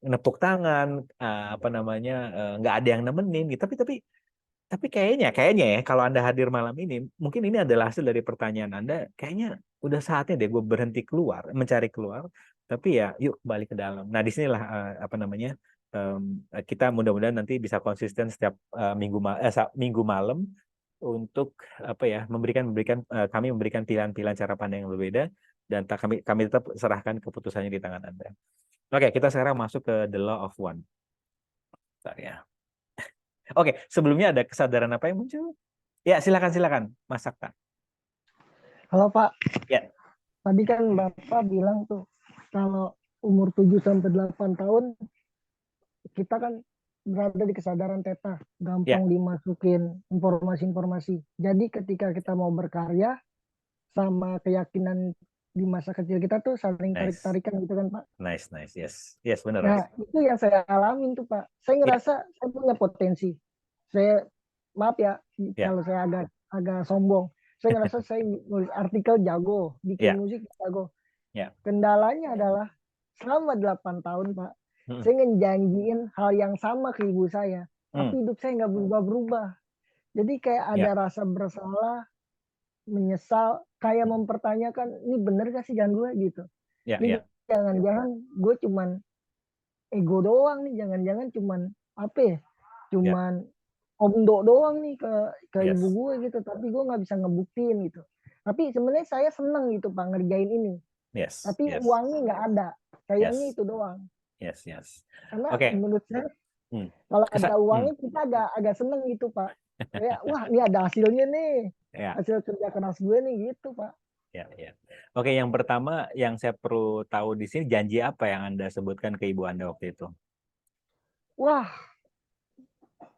nepuk tangan, apa namanya, nggak ada yang nemenin gitu. Tapi kayaknya ya kalau Anda hadir malam ini, mungkin ini adalah hasil dari pertanyaan Anda. Kayaknya udah saatnya deh gue berhenti keluar, mencari keluar. Tapi ya yuk balik ke dalam. Nah disinilah apa namanya, kita mudah-mudahan nanti bisa konsisten setiap minggu malam untuk apa ya kami memberikan pilihan-pilihan cara pandang yang berbeda dan kami tetap serahkan keputusannya di tangan Anda. Oke, kita sekarang masuk ke the law of one. Bentar ya. Oke, sebelumnya ada kesadaran apa yang muncul? Ya, silakan Mas Sakta.
Halo Pak.
Ya.
Tadi kan Bapak bilang tuh kalau umur 7 sampai 8 tahun kita kan berada di kesadaran theta, gampang dimasukin informasi-informasi. Jadi ketika kita mau berkarya sama keyakinan di masa kecil kita tuh saling tarik-tarikan gitu kan Pak.
Nice. Yes, benar.
Nah, itu yang saya alamin tuh Pak. Saya ngerasa saya punya potensi. Saya maaf ya kalau saya agak sombong. Saya ngerasa saya nulis artikel jago, bikin musik jago. Kendalanya adalah selama 8 tahun Pak, saya ngejanjiin hal yang sama ke ibu saya, tapi hidup saya nggak berubah-berubah. Jadi kayak ada rasa bersalah, menyesal, kayak mempertanyakan, ini bener gak sih jangan gue gitu. Ini jangan-jangan gue cuman ego doang nih, jangan-jangan cuman apa ya, cuman omdo doang nih ke ibu gue gitu, tapi gue nggak bisa ngebuktiin gitu. Tapi sebenarnya saya seneng gitu Pak ngerjain ini. Tapi uangnya nggak ada, sayangnya itu doang. Karena menurut saya kalau ada uangnya kita agak seneng gitu Pak. Kayak wah ini ada hasilnya nih, hasil kerja keras gue nih gitu Pak.
Oke, yang pertama yang saya perlu tahu di sini, janji apa yang Anda sebutkan ke ibu Anda waktu itu?
Wah,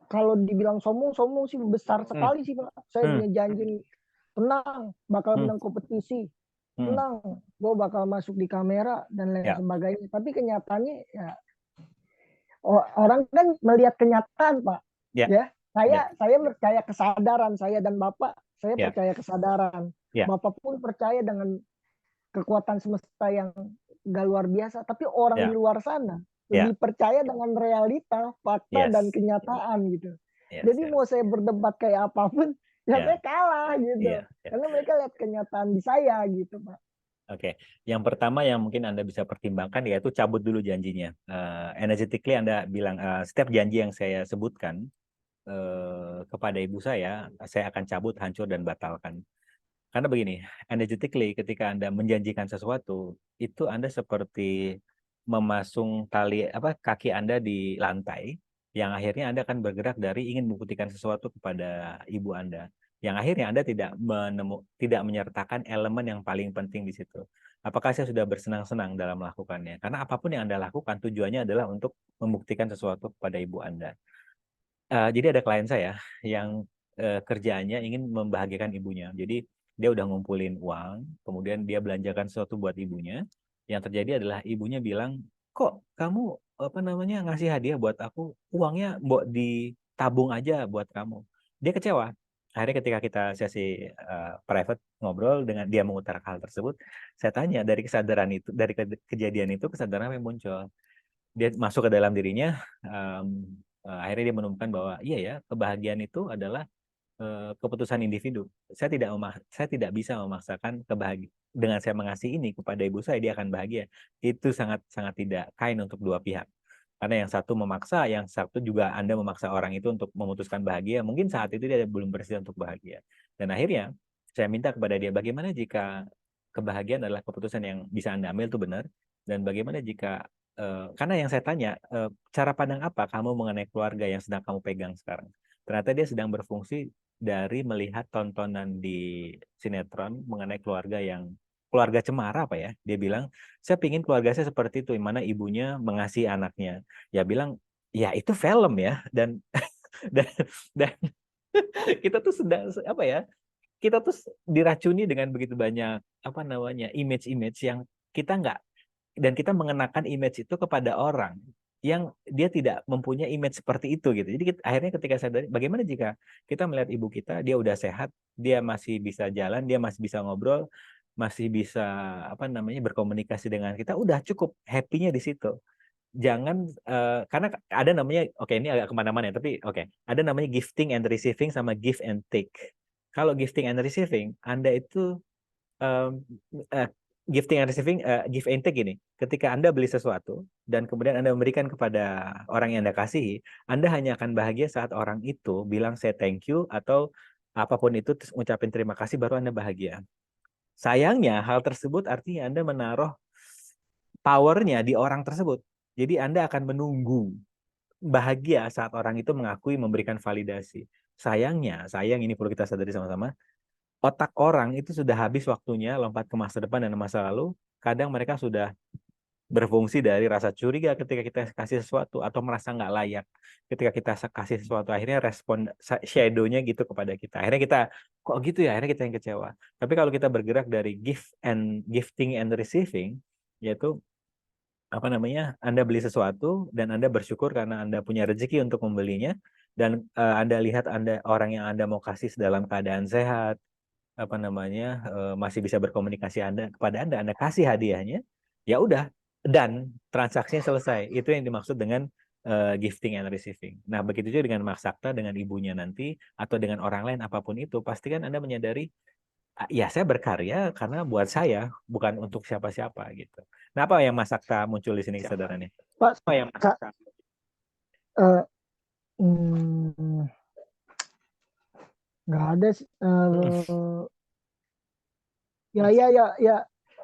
kalau dibilang sombong sih besar sekali sih Pak. Saya punya janji tenang, bakal menang kompetisi. Tenang, gue bakal masuk di kamera dan lain sebagainya. Tapi kenyataannya ya orang kan melihat kenyataan Pak. Saya percaya kesadaran saya dan Bapak. Saya percaya kesadaran. Bapak pun percaya dengan kekuatan semesta yang gak luar biasa. Tapi orang di luar sana lebih percaya dengan realita, fakta dan kenyataan gitu. Jadi mau saya berdebat kayak apapun, saya kalah gitu. Karena mereka lihat kenyataan di saya gitu Pak.
Oke, yang pertama yang mungkin Anda bisa pertimbangkan yaitu cabut dulu janjinya. Energetically Anda bilang setiap janji yang saya sebutkan kepada ibu saya akan cabut, hancur dan batalkan. Karena begini, energetically ketika Anda menjanjikan sesuatu, itu Anda seperti memasung kaki Anda di lantai, yang akhirnya Anda akan bergerak dari ingin membuktikan sesuatu kepada ibu Anda. Yang akhirnya Anda tidak menyertakan elemen yang paling penting di situ. Apakah saya sudah bersenang-senang dalam melakukannya? Karena apapun yang Anda lakukan tujuannya adalah untuk membuktikan sesuatu kepada ibu Anda. Jadi ada klien saya yang kerjaannya ingin membahagiakan ibunya. Jadi dia udah ngumpulin uang, kemudian dia belanjakan sesuatu buat ibunya. Yang terjadi adalah ibunya bilang, kok kamu ngasih hadiah buat aku, uangnya buat ditabung aja buat kamu. Dia kecewa. Akhirnya ketika kita sesi private ngobrol dengan dia mengutarakan hal tersebut, saya tanya dari kesadaran itu, dari kejadian itu kesadaran apa yang muncul. Dia masuk ke dalam dirinya, akhirnya dia menemukan bahwa iya ya, kebahagiaan itu adalah keputusan individu. Saya tidak bisa memaksakan kebahagiaan. Dengan saya mengasih ini kepada ibu saya, dia akan bahagia. Itu sangat tidak kind untuk dua pihak. Karena yang satu memaksa, yang satu juga Anda memaksa orang itu untuk memutuskan bahagia. Mungkin saat itu dia belum bersedia untuk bahagia. Dan akhirnya saya minta kepada dia, bagaimana jika kebahagiaan adalah keputusan yang bisa Anda ambil itu benar, dan bagaimana jika karena yang saya tanya, cara pandang apa kamu mengenai keluarga yang sedang kamu pegang sekarang? Ternyata dia sedang berfungsi dari melihat tontonan di sinetron mengenai keluarga cemara apa ya. Dia bilang, saya pingin keluarga saya seperti itu, di mana ibunya mengasihi anaknya. Ya bilang, ya itu film ya, dan dan kita tuh sedang apa ya? kita tuh diracuni dengan begitu banyak apa namanya image-image yang kita nggak, dan kita mengenakan image itu kepada orang yang dia tidak mempunyai image seperti itu gitu. Jadi akhirnya ketika sadar, bagaimana jika kita melihat ibu kita, dia udah sehat, dia masih bisa jalan, dia masih bisa ngobrol, masih bisa apa namanya berkomunikasi dengan kita, udah cukup happy-nya di situ. Jangan karena ada namanya, oke ini agak kemana-mana ya, tapi oke, ada namanya gifting and receiving sama give and take. Kalau gifting and receiving, Anda itu um, gifting and receiving, give and take gini. Ketika Anda beli sesuatu dan kemudian Anda memberikan kepada orang yang Anda kasihi, Anda hanya akan bahagia saat orang itu bilang saya thank you atau apapun itu, terus ngucapin terima kasih, baru Anda bahagia. Sayangnya hal tersebut artinya Anda menaruh powernya di orang tersebut. Jadi Anda akan menunggu bahagia saat orang itu mengakui, memberikan validasi. Sayang ini perlu kita sadari sama-sama, otak orang itu sudah habis waktunya lompat ke masa depan dan masa lalu. Kadang mereka sudah berfungsi dari rasa curiga ketika kita kasih sesuatu, atau merasa nggak layak ketika kita kasih sesuatu. Akhirnya respon shadow-nya gitu kepada kita. Akhirnya kita, kok gitu ya? Akhirnya kita yang kecewa. Tapi kalau kita bergerak dari gifting and receiving, yaitu apa namanya, Anda beli sesuatu dan Anda bersyukur karena Anda punya rezeki untuk membelinya, dan Anda lihat orang yang Anda mau kasih dalam keadaan sehat, apa namanya, masih bisa berkomunikasi kepada Anda kasih hadiahnya, ya udah, dan transaksinya selesai. Itu yang dimaksud dengan gifting and receiving. Nah, begitu juga dengan Mas Sakta, dengan ibunya nanti, atau dengan orang lain apapun itu, pastikan Anda menyadari, ya saya berkarya karena buat saya, bukan untuk siapa-siapa gitu. Nah, apa yang Mas Sakta muncul di sini kesadarannya?
Pak,
Apa yang Mas Sakta?
eh, hmm, nggak ada sih.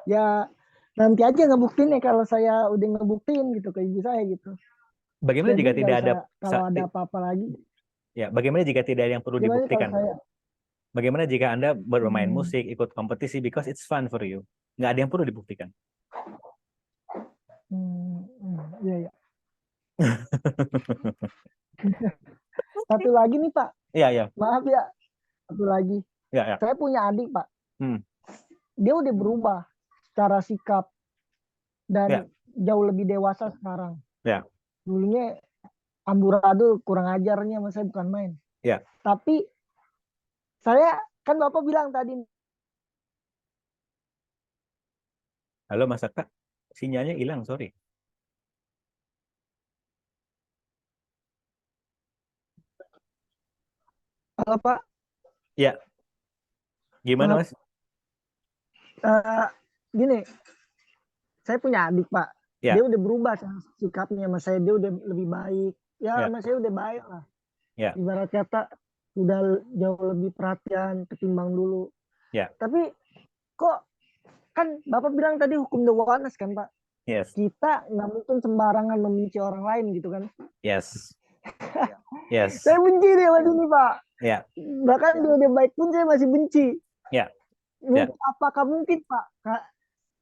Ya nanti aja ngebuktiin ya kalau saya udah ngebuktiin gitu ke ibu saya gitu.
Bagaimana
Jadi
jika
nggak
tidak ada
usah, kalau ada apa-apa lagi.
ya, bagaimana jika tidak ada yang perlu
Gimana kalau
dibuktikan?
saya?
Bagaimana jika Anda bermain
Hmm,
musik, ikut kompetisi because it's fun for you? Nggak ada yang perlu dibuktikan.
iya ya. Satu lagi nih Pak,
Iya, iya.
maaf ya, satu lagi.
Iya, iya.
Saya punya adik Pak,
Hmm.
dia udah berubah secara sikap dan
Ya,
jauh lebih dewasa sekarang.
ya,
Dulunya amburadul, kurang ajarnya sama saya bukan main.
ya.
Tapi saya, kan Bapak bilang tadi,
Halo Mas Sakta, sinyalnya hilang, sorry.
halo Pak,
Ya, gimana
maaf,
Mas?
gini, saya punya adik Pak,
Ya,
dia udah berubah sikapnya sama saya, dia udah lebih baik. Ya
ya,
sama saya udah baik lah.
ya,
Ibarat kata udah jauh lebih perhatian ketimbang dulu.
ya.
Tapi kok, kan Bapak bilang tadi hukum the oneness kan Pak,
Yes,
kita nggak mungkin sembarangan membenci orang lain gitu kan.
yes, yes.
Saya benci dia sama ini Pak,
Ya,
bahkan dia udah baik pun saya masih benci.
ya, ya.
Apakah mungkin Pak,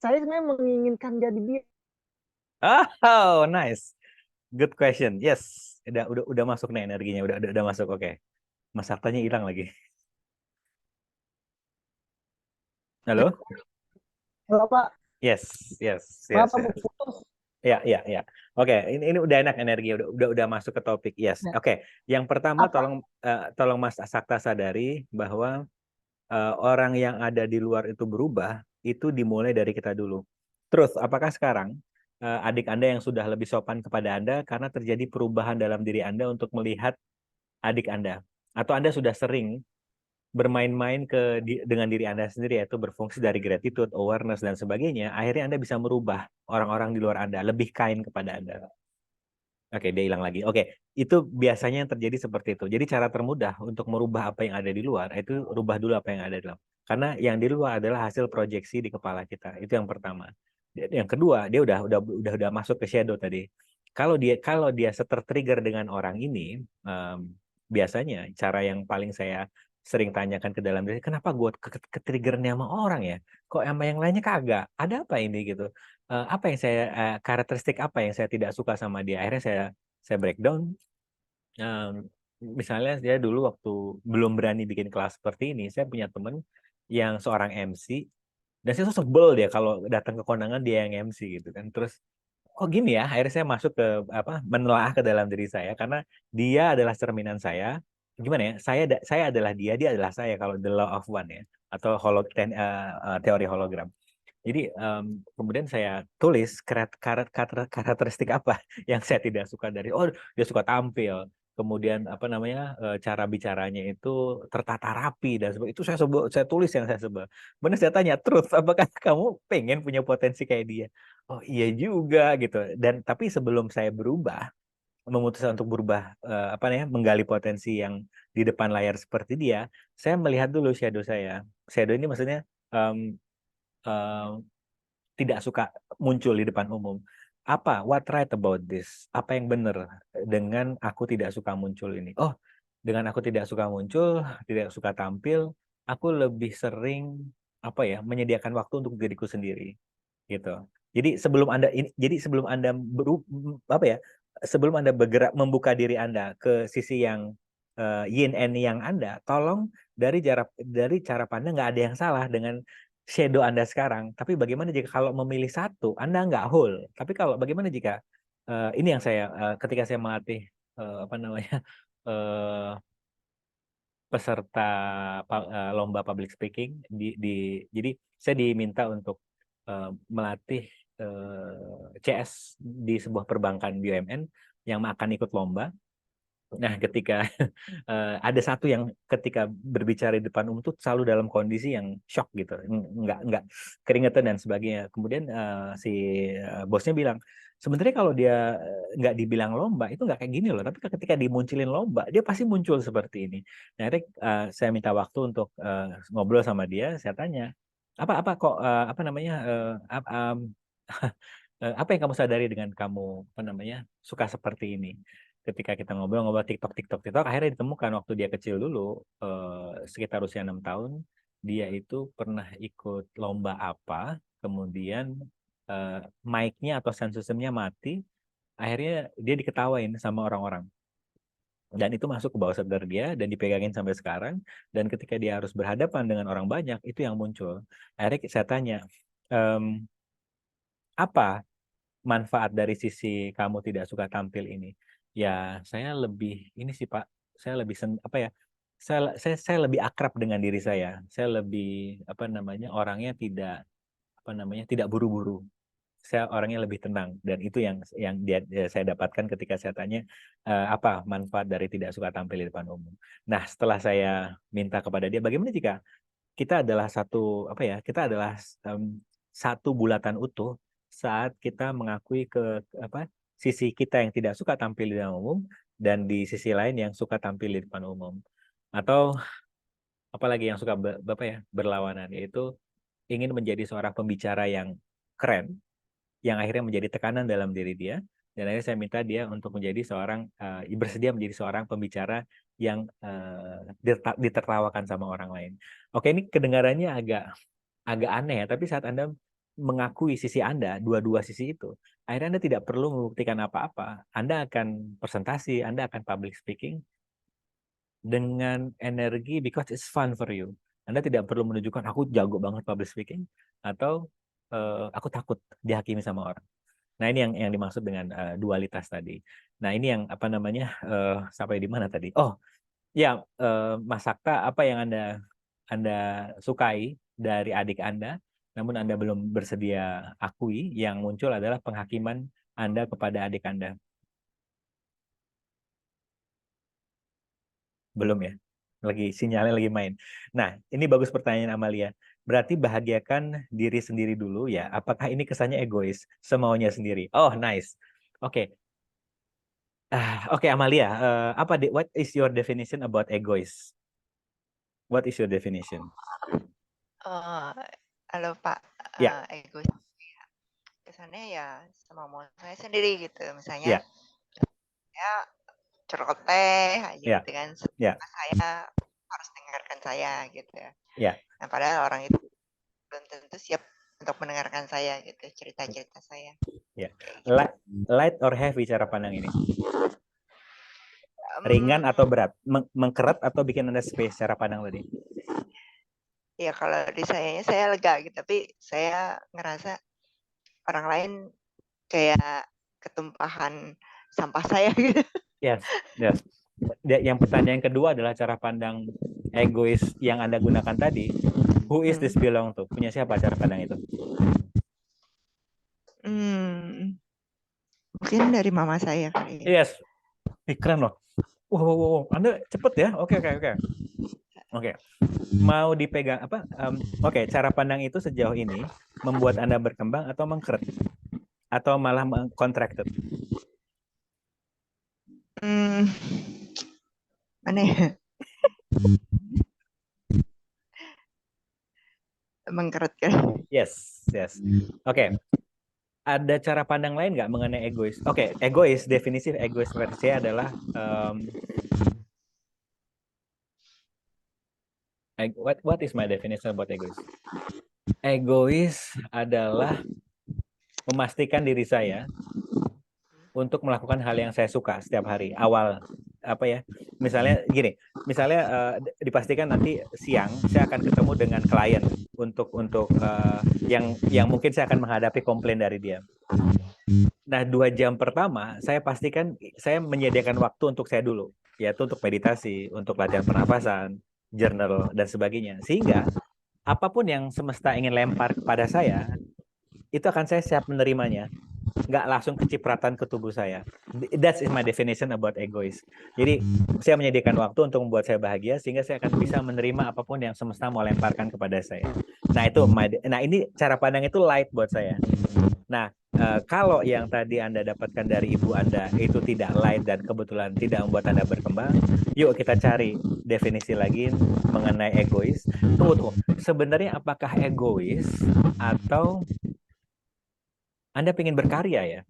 saya sebenarnya menginginkan jadi dia.
Oh, nice. Good question. Yes. Udah masuk nih energinya, udah masuk. Oke. Mas Saktanya hilang lagi. Halo?
Halo Pak,
Yes, yes,
maaf
yes,
aku
yes.
putus.
Ya, ya, ya. Oke, ini udah enak energi, udah masuk ke topik. Yes.
Ya.
Oke. Yang pertama,
Apa?
tolong Mas Sakta sadari bahwa orang yang ada di luar itu berubah, itu dimulai dari kita dulu. Terus, apakah sekarang adik Anda yang sudah lebih sopan kepada Anda karena terjadi perubahan dalam diri Anda untuk melihat adik Anda? Atau Anda sudah sering bermain-main dengan diri Anda sendiri, yaitu berfungsi dari gratitude, awareness, dan sebagainya, akhirnya Anda bisa merubah orang-orang di luar Anda, lebih kind kepada Anda. Oke, dia hilang lagi. Oke, itu biasanya yang terjadi seperti itu. Jadi cara termudah untuk merubah apa yang ada di luar, itu rubah dulu apa yang ada di dalam. Karena yang di luar adalah hasil proyeksi di kepala kita. Itu yang pertama. Yang kedua, dia udah masuk ke shadow tadi. Kalau dia tertrigger dengan orang ini, biasanya cara yang paling saya sering tanyakan ke dalam diri, kenapa gue ke-triggernya sama orang ya? Kok sama yang lainnya kagak? Ada apa ini gitu? Apa yang karakteristik apa yang saya tidak suka sama dia? Akhirnya saya breakdown. misalnya saya dulu waktu belum berani bikin kelas seperti ini, saya punya temen yang seorang MC, dan saya tuh sebel dia kalau datang ke kondangan dia yang MC gitu kan. Terus oh gini ya, akhirnya saya masuk ke menelaah ke dalam diri saya karena dia adalah cerminan saya. Gimana ya? Saya adalah dia, dia adalah saya kalau the law of one ya, atau teori hologram. Jadi kemudian saya tulis karakteristik apa yang saya tidak suka dari, oh dia suka tampil, kemudian cara bicaranya itu tertata rapi dan sebagainya. Itu saya tulis yang saya sebel. Benar saya tanya, Truth, apakah kamu pengen punya potensi kayak dia? Oh iya juga gitu. Dan tapi sebelum saya memutuskan untuk berubah, menggali potensi yang di depan layar seperti dia, saya melihat dulu shadow saya. Shadow ini maksudnya em, em, tidak suka muncul di depan umum. What right about this? Apa yang benar dengan aku tidak suka muncul ini? Oh, dengan aku tidak suka muncul, tidak suka tampil, aku lebih sering menyediakan waktu untuk diriku sendiri, gitu. Sebelum Anda sebelum Anda bergerak membuka diri Anda ke sisi yang yin and yang Anda, tolong dari cara pandang nggak ada yang salah dengan shadow Anda sekarang. Tapi bagaimana jika kalau memilih satu, Anda nggak whole. Tapi kalau bagaimana jika ini yang saya ketika saya melatih eh, peserta lomba public speaking jadi saya diminta untuk melatih CS di sebuah perbankan BUMN yang akan ikut lomba. Nah, ketika ada satu yang ketika berbicara di depan umum tuh selalu dalam kondisi yang shock gitu, nggak keringetan dan sebagainya. Kemudian si bosnya bilang, sebenarnya kalau dia nggak dibilang lomba itu nggak kayak gini loh, tapi ketika dimunculin lomba dia pasti muncul seperti ini. Nah, akhirnya saya minta waktu untuk ngobrol sama dia, saya tanya apa yang kamu sadari dengan kamu suka seperti ini. Ketika kita ngobrol TikTok, akhirnya ditemukan waktu dia kecil dulu, sekitar usia 6 tahun, dia itu pernah ikut lomba apa, kemudian mic-nya atau sound system-nya mati, akhirnya dia diketawain sama orang-orang. Dan itu masuk ke bawah sadar dia dan dipegangin sampai sekarang, dan ketika dia harus berhadapan dengan orang banyak, itu yang muncul. Akhirnya saya tanya, apa manfaat dari sisi kamu tidak suka tampil ini? Ya, saya lebih ini sih Pak, saya lebih saya lebih akrab dengan diri saya. Saya lebih orangnya tidak buru-buru. Saya orangnya lebih tenang, dan itu yang saya dapatkan ketika saya tanya apa manfaat dari tidak suka tampil di depan umum. Nah, setelah saya minta kepada dia, bagaimana jika kita adalah satu bulatan utuh saat kita mengakui sisi kita yang tidak suka tampil di depan umum, dan di sisi lain yang suka tampil di depan umum, atau apalagi yang suka berlawanan, yaitu ingin menjadi seorang pembicara yang keren, yang akhirnya menjadi tekanan dalam diri dia, dan akhirnya saya minta dia untuk bersedia menjadi seorang pembicara yang ditertawakan sama orang lain. Oke, ini kedengarannya agak aneh ya, tapi saat Anda mengakui sisi Anda, dua-dua sisi itu, akhirnya Anda tidak perlu membuktikan apa-apa. Anda akan presentasi, Anda akan public speaking dengan energi because it's fun for you. Anda tidak perlu menunjukkan aku jago banget public speaking, atau aku takut dihakimi sama orang. Nah, ini yang dimaksud dengan dualitas tadi. Nah, ini yang sampai di mana tadi? Oh, ya, Mas Sakta, apa yang Anda sukai dari adik Anda, namun Anda belum bersedia akui, yang muncul adalah penghakiman Anda kepada adik Anda. Belum ya? Sinyalnya lagi main. Nah, ini bagus pertanyaan Amalia. Berarti bahagiakan diri sendiri dulu ya. Apakah ini kesannya egois? Semaunya sendiri. Oh, nice. Oke. Oke, Amalia. What is your definition about egois? What is your definition?
Halo Pak,
Ya.
egois kesannya ya semau saya sendiri gitu. Misalnya
Ya.
saya celoteh aja
Ya.
gitu kan,
Ya.
saya harus dengarkan saya gitu ya.
Ya.
Nah, padahal orang itu belum tentu siap untuk mendengarkan saya gitu, cerita-cerita saya.
Ya.
Kayak gitu.
Light or heavy cara pandang ini? Ringan atau berat? Mengkeret atau bikin Anda space cara pandang tadi?
Ya kalau di saya lega gitu, tapi saya ngerasa orang lain kayak ketumpahan sampah saya gitu.
Yes, yes. Yang pertanyaan kedua adalah cara pandang egois yang Anda gunakan tadi. Who is this belong to? Punya siapa cara pandang itu?
Mungkin dari mama saya kali.
Yes. Keren loh. Wow. Anda cepet ya. Oke. Mau dipegang apa? Oke, cara pandang itu sejauh ini membuat Anda berkembang atau mengkeret? Atau malah contracted?
Mana ya? Mengkeret kan?
Yes. Oke. Ada cara pandang lain nggak mengenai egois? Oke, egois, definisi egois versi saya adalah what is my definition about egois? Egois adalah memastikan diri saya untuk melakukan hal yang saya suka setiap hari. Awal apa ya? Misalnya gini, dipastikan nanti siang saya akan ketemu dengan klien untuk yang mungkin saya akan menghadapi komplain dari dia. Nah, 2 jam pertama saya pastikan saya menyediakan waktu untuk saya dulu, yaitu untuk meditasi, untuk latihan pernafasan, journal dan sebagainya. Sehingga apapun yang semesta ingin lempar kepada saya, itu akan saya siap menerimanya. Nggak langsung kecipratan ke tubuh saya. That's my definition about egois. Jadi saya menyediakan waktu untuk membuat saya bahagia sehingga saya akan bisa menerima apapun yang semesta mau lemparkan kepada saya. Nah ini cara pandang itu light buat saya. Nah kalau yang tadi Anda dapatkan dari ibu Anda itu tidak light dan kebetulan tidak membuat Anda berkembang, yuk kita cari definisi lagi mengenai egois. Tunggu. Sebenarnya apakah egois atau Anda ingin berkarya ya?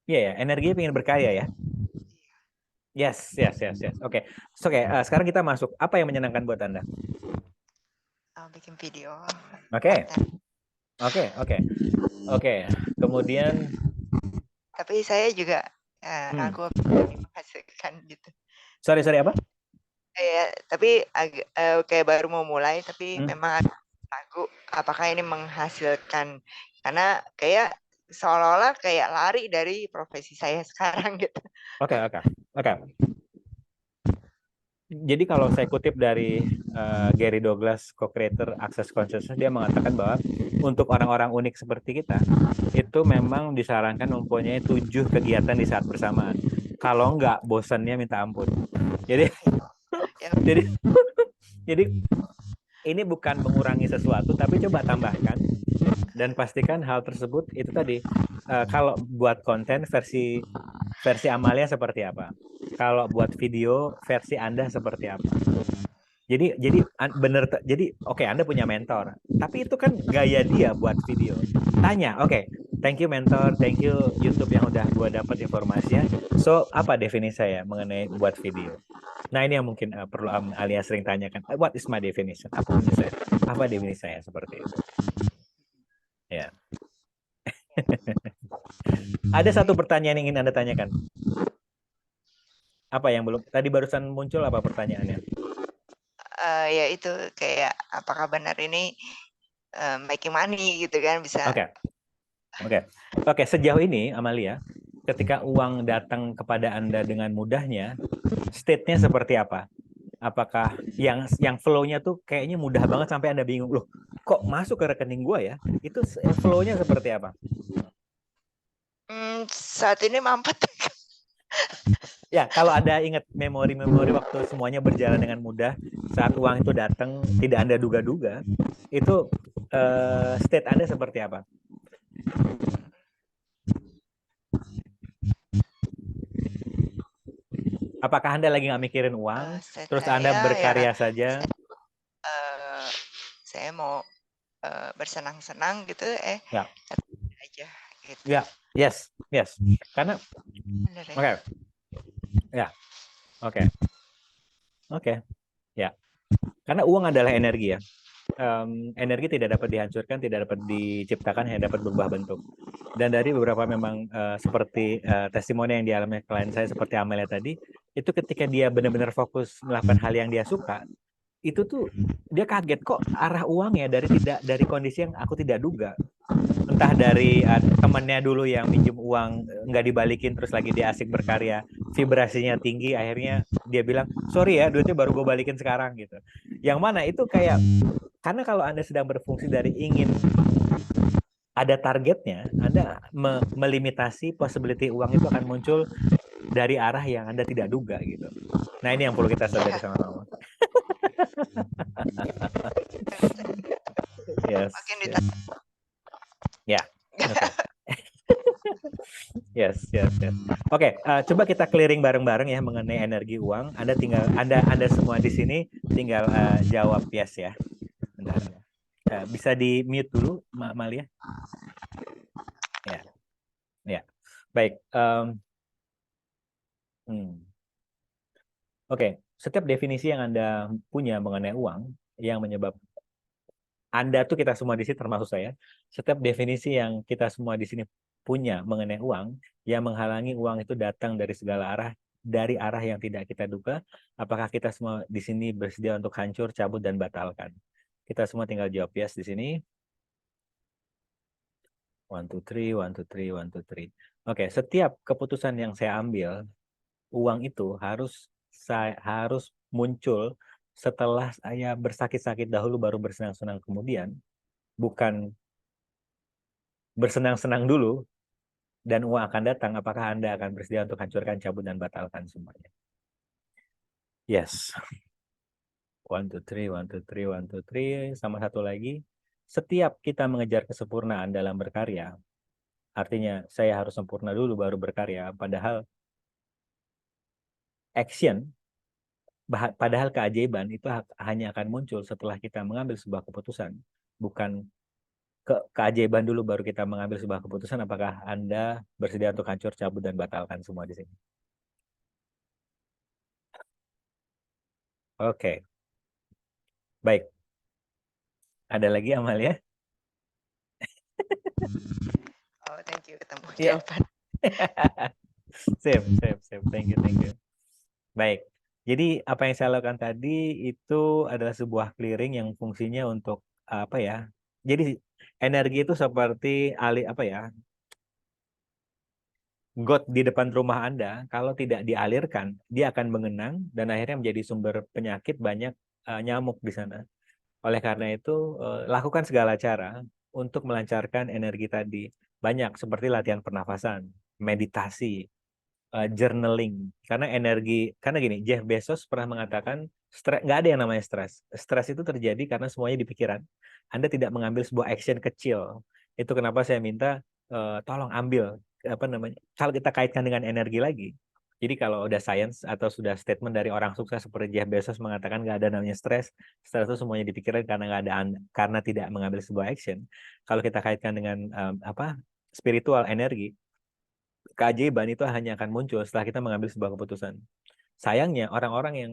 Iya ya, energinya ingin berkarya ya? Yes. Oke. Sekarang kita masuk. Apa yang menyenangkan buat Anda?
Bikin video.
Oke. Kemudian.
Tapi saya juga ragu menghasilkan gitu.
Sorry apa?
Tapi kayak baru mau mulai, tapi memang ragu apakah ini menghasilkan, karena kayak seolah-olah kayak lari dari profesi saya sekarang gitu.
Oke. Jadi kalau saya kutip dari Gary Douglas, co-creator Access Consciousness, dia mengatakan bahwa untuk orang-orang unik seperti kita, itu memang disarankan mempunyai 7 kegiatan di saat bersamaan. Kalau enggak, bosannya minta ampun. Jadi ini bukan mengurangi sesuatu, tapi coba tambahkan dan pastikan hal tersebut itu tadi. Kalau buat konten versi Amalia seperti apa? Kalau buat video versi Anda seperti apa? Jadi bener. Jadi oke, Anda punya mentor, tapi itu kan gaya dia buat video. Tanya, oke, thank you mentor, thank you YouTube yang udah gua dapat informasinya. So apa definisi saya mengenai buat video? Nah ini yang mungkin perlu Alia sering tanyakan. What is my definition? Apa definisi saya seperti itu? Ya. Ada satu pertanyaan yang ingin Anda tanyakan. Apa yang belum? Tadi barusan muncul apa pertanyaannya?
Ya itu kayak apakah benar ini making money gitu kan bisa. Oke.
Sejauh ini Amalia, ketika uang datang kepada Anda dengan mudahnya, state-nya seperti apa? Apakah yang flow-nya tuh kayaknya mudah banget sampai Anda bingung, loh kok masuk ke rekening gua ya? Itu flow-nya seperti apa?
Saat ini mampet.
Ya, kalau Anda ingat memori waktu semuanya berjalan dengan mudah, saat uang itu datang tidak Anda duga-duga, itu state Anda seperti apa? Apakah Anda lagi nggak mikirin uang, terus Anda berkarya saja?
Saya mau bersenang-senang gitu,
Ya.
aja. Gitu.
Ya, yes. Karena, oke. Ya, oke. Ya, karena uang adalah energi ya. energi tidak dapat dihancurkan, tidak dapat diciptakan, hanya dapat berubah bentuk. Dan dari beberapa memang seperti testimoni yang dialami klien saya seperti Amelia tadi, itu ketika dia benar-benar fokus melakukan hal yang dia suka, itu tuh dia kaget kok arah uangnya dari kondisi yang aku tidak duga. Entah dari temannya dulu yang minjem uang nggak dibalikin, terus lagi dia asik berkarya, vibrasinya tinggi, akhirnya dia bilang sorry ya duitnya baru gue balikin sekarang gitu. Yang mana itu kayak, karena kalau Anda sedang berfungsi dari ingin ada targetnya, Anda melimitasi possibility uang itu akan muncul dari arah yang Anda tidak duga gitu. Nah ini yang perlu kita sadari sama-sama. Yes. Ya. Okay. Yes. Oke, coba kita clearing bareng-bareng ya mengenai energi uang. Anda semua di sini tinggal jawab yes ya. Bentar. Bisa di mute dulu, Malia. Ya. Baik. Oke, setiap definisi yang Anda punya mengenai uang yang menyebab Anda tuh, kita semua di sini termasuk saya, setiap definisi yang kita semua di sini punya mengenai uang yang menghalangi uang itu datang dari segala arah, dari arah yang tidak kita duga, apakah kita semua di sini bersedia untuk hancur, cabut, dan batalkan? Kita semua tinggal jawab yes di sini. 1, 2, 3, 1, 2, 3, 1, 2, 3. Oke, setiap keputusan yang saya ambil, uang itu harus muncul setelah saya bersakit-sakit dahulu baru bersenang-senang kemudian, bukan bersenang-senang dulu dan uang akan datang. Apakah Anda akan bersedia untuk hancurkan, cabut, dan batalkan semuanya? Yes. 1, 2, 3, 1, 2, 3, 1, 2, 3. Sama satu lagi, setiap kita mengejar kesempurnaan dalam berkarya, artinya saya harus sempurna dulu baru berkarya, padahal keajaiban itu hanya akan muncul setelah kita mengambil sebuah keputusan, bukan keajaiban dulu baru kita mengambil sebuah keputusan. Apakah Anda bersedia untuk hancur, cabut, dan batalkan semua di sini? Oke. Baik. Ada lagi, Amalia?
Oh, thank you, ketemu
jawaban. Sip. Thank you. Baik. Jadi apa yang saya lakukan tadi itu adalah sebuah clearing yang fungsinya untuk apa ya? Jadi energi itu seperti got di depan rumah Anda, kalau tidak dialirkan, dia akan mengenang dan akhirnya menjadi sumber penyakit, banyak nyamuk di sana. Oleh karena itu, lakukan segala cara untuk melancarkan energi tadi. Banyak, seperti latihan pernafasan, meditasi, journaling. Karena gini, Jeff Bezos pernah mengatakan, nggak ada yang namanya stres. Stres itu terjadi karena semuanya di pikiran. Anda tidak mengambil sebuah action kecil. Itu kenapa saya minta, tolong ambil, kalau kita kaitkan dengan energi lagi. Jadi kalau udah science atau sudah statement dari orang sukses seperti Jeff Bezos mengatakan nggak ada namanya stres itu semuanya dipikirin karena tidak mengambil sebuah action. Kalau kita kaitkan dengan spiritual energi, keajaiban itu hanya akan muncul setelah kita mengambil sebuah keputusan. Sayangnya orang-orang yang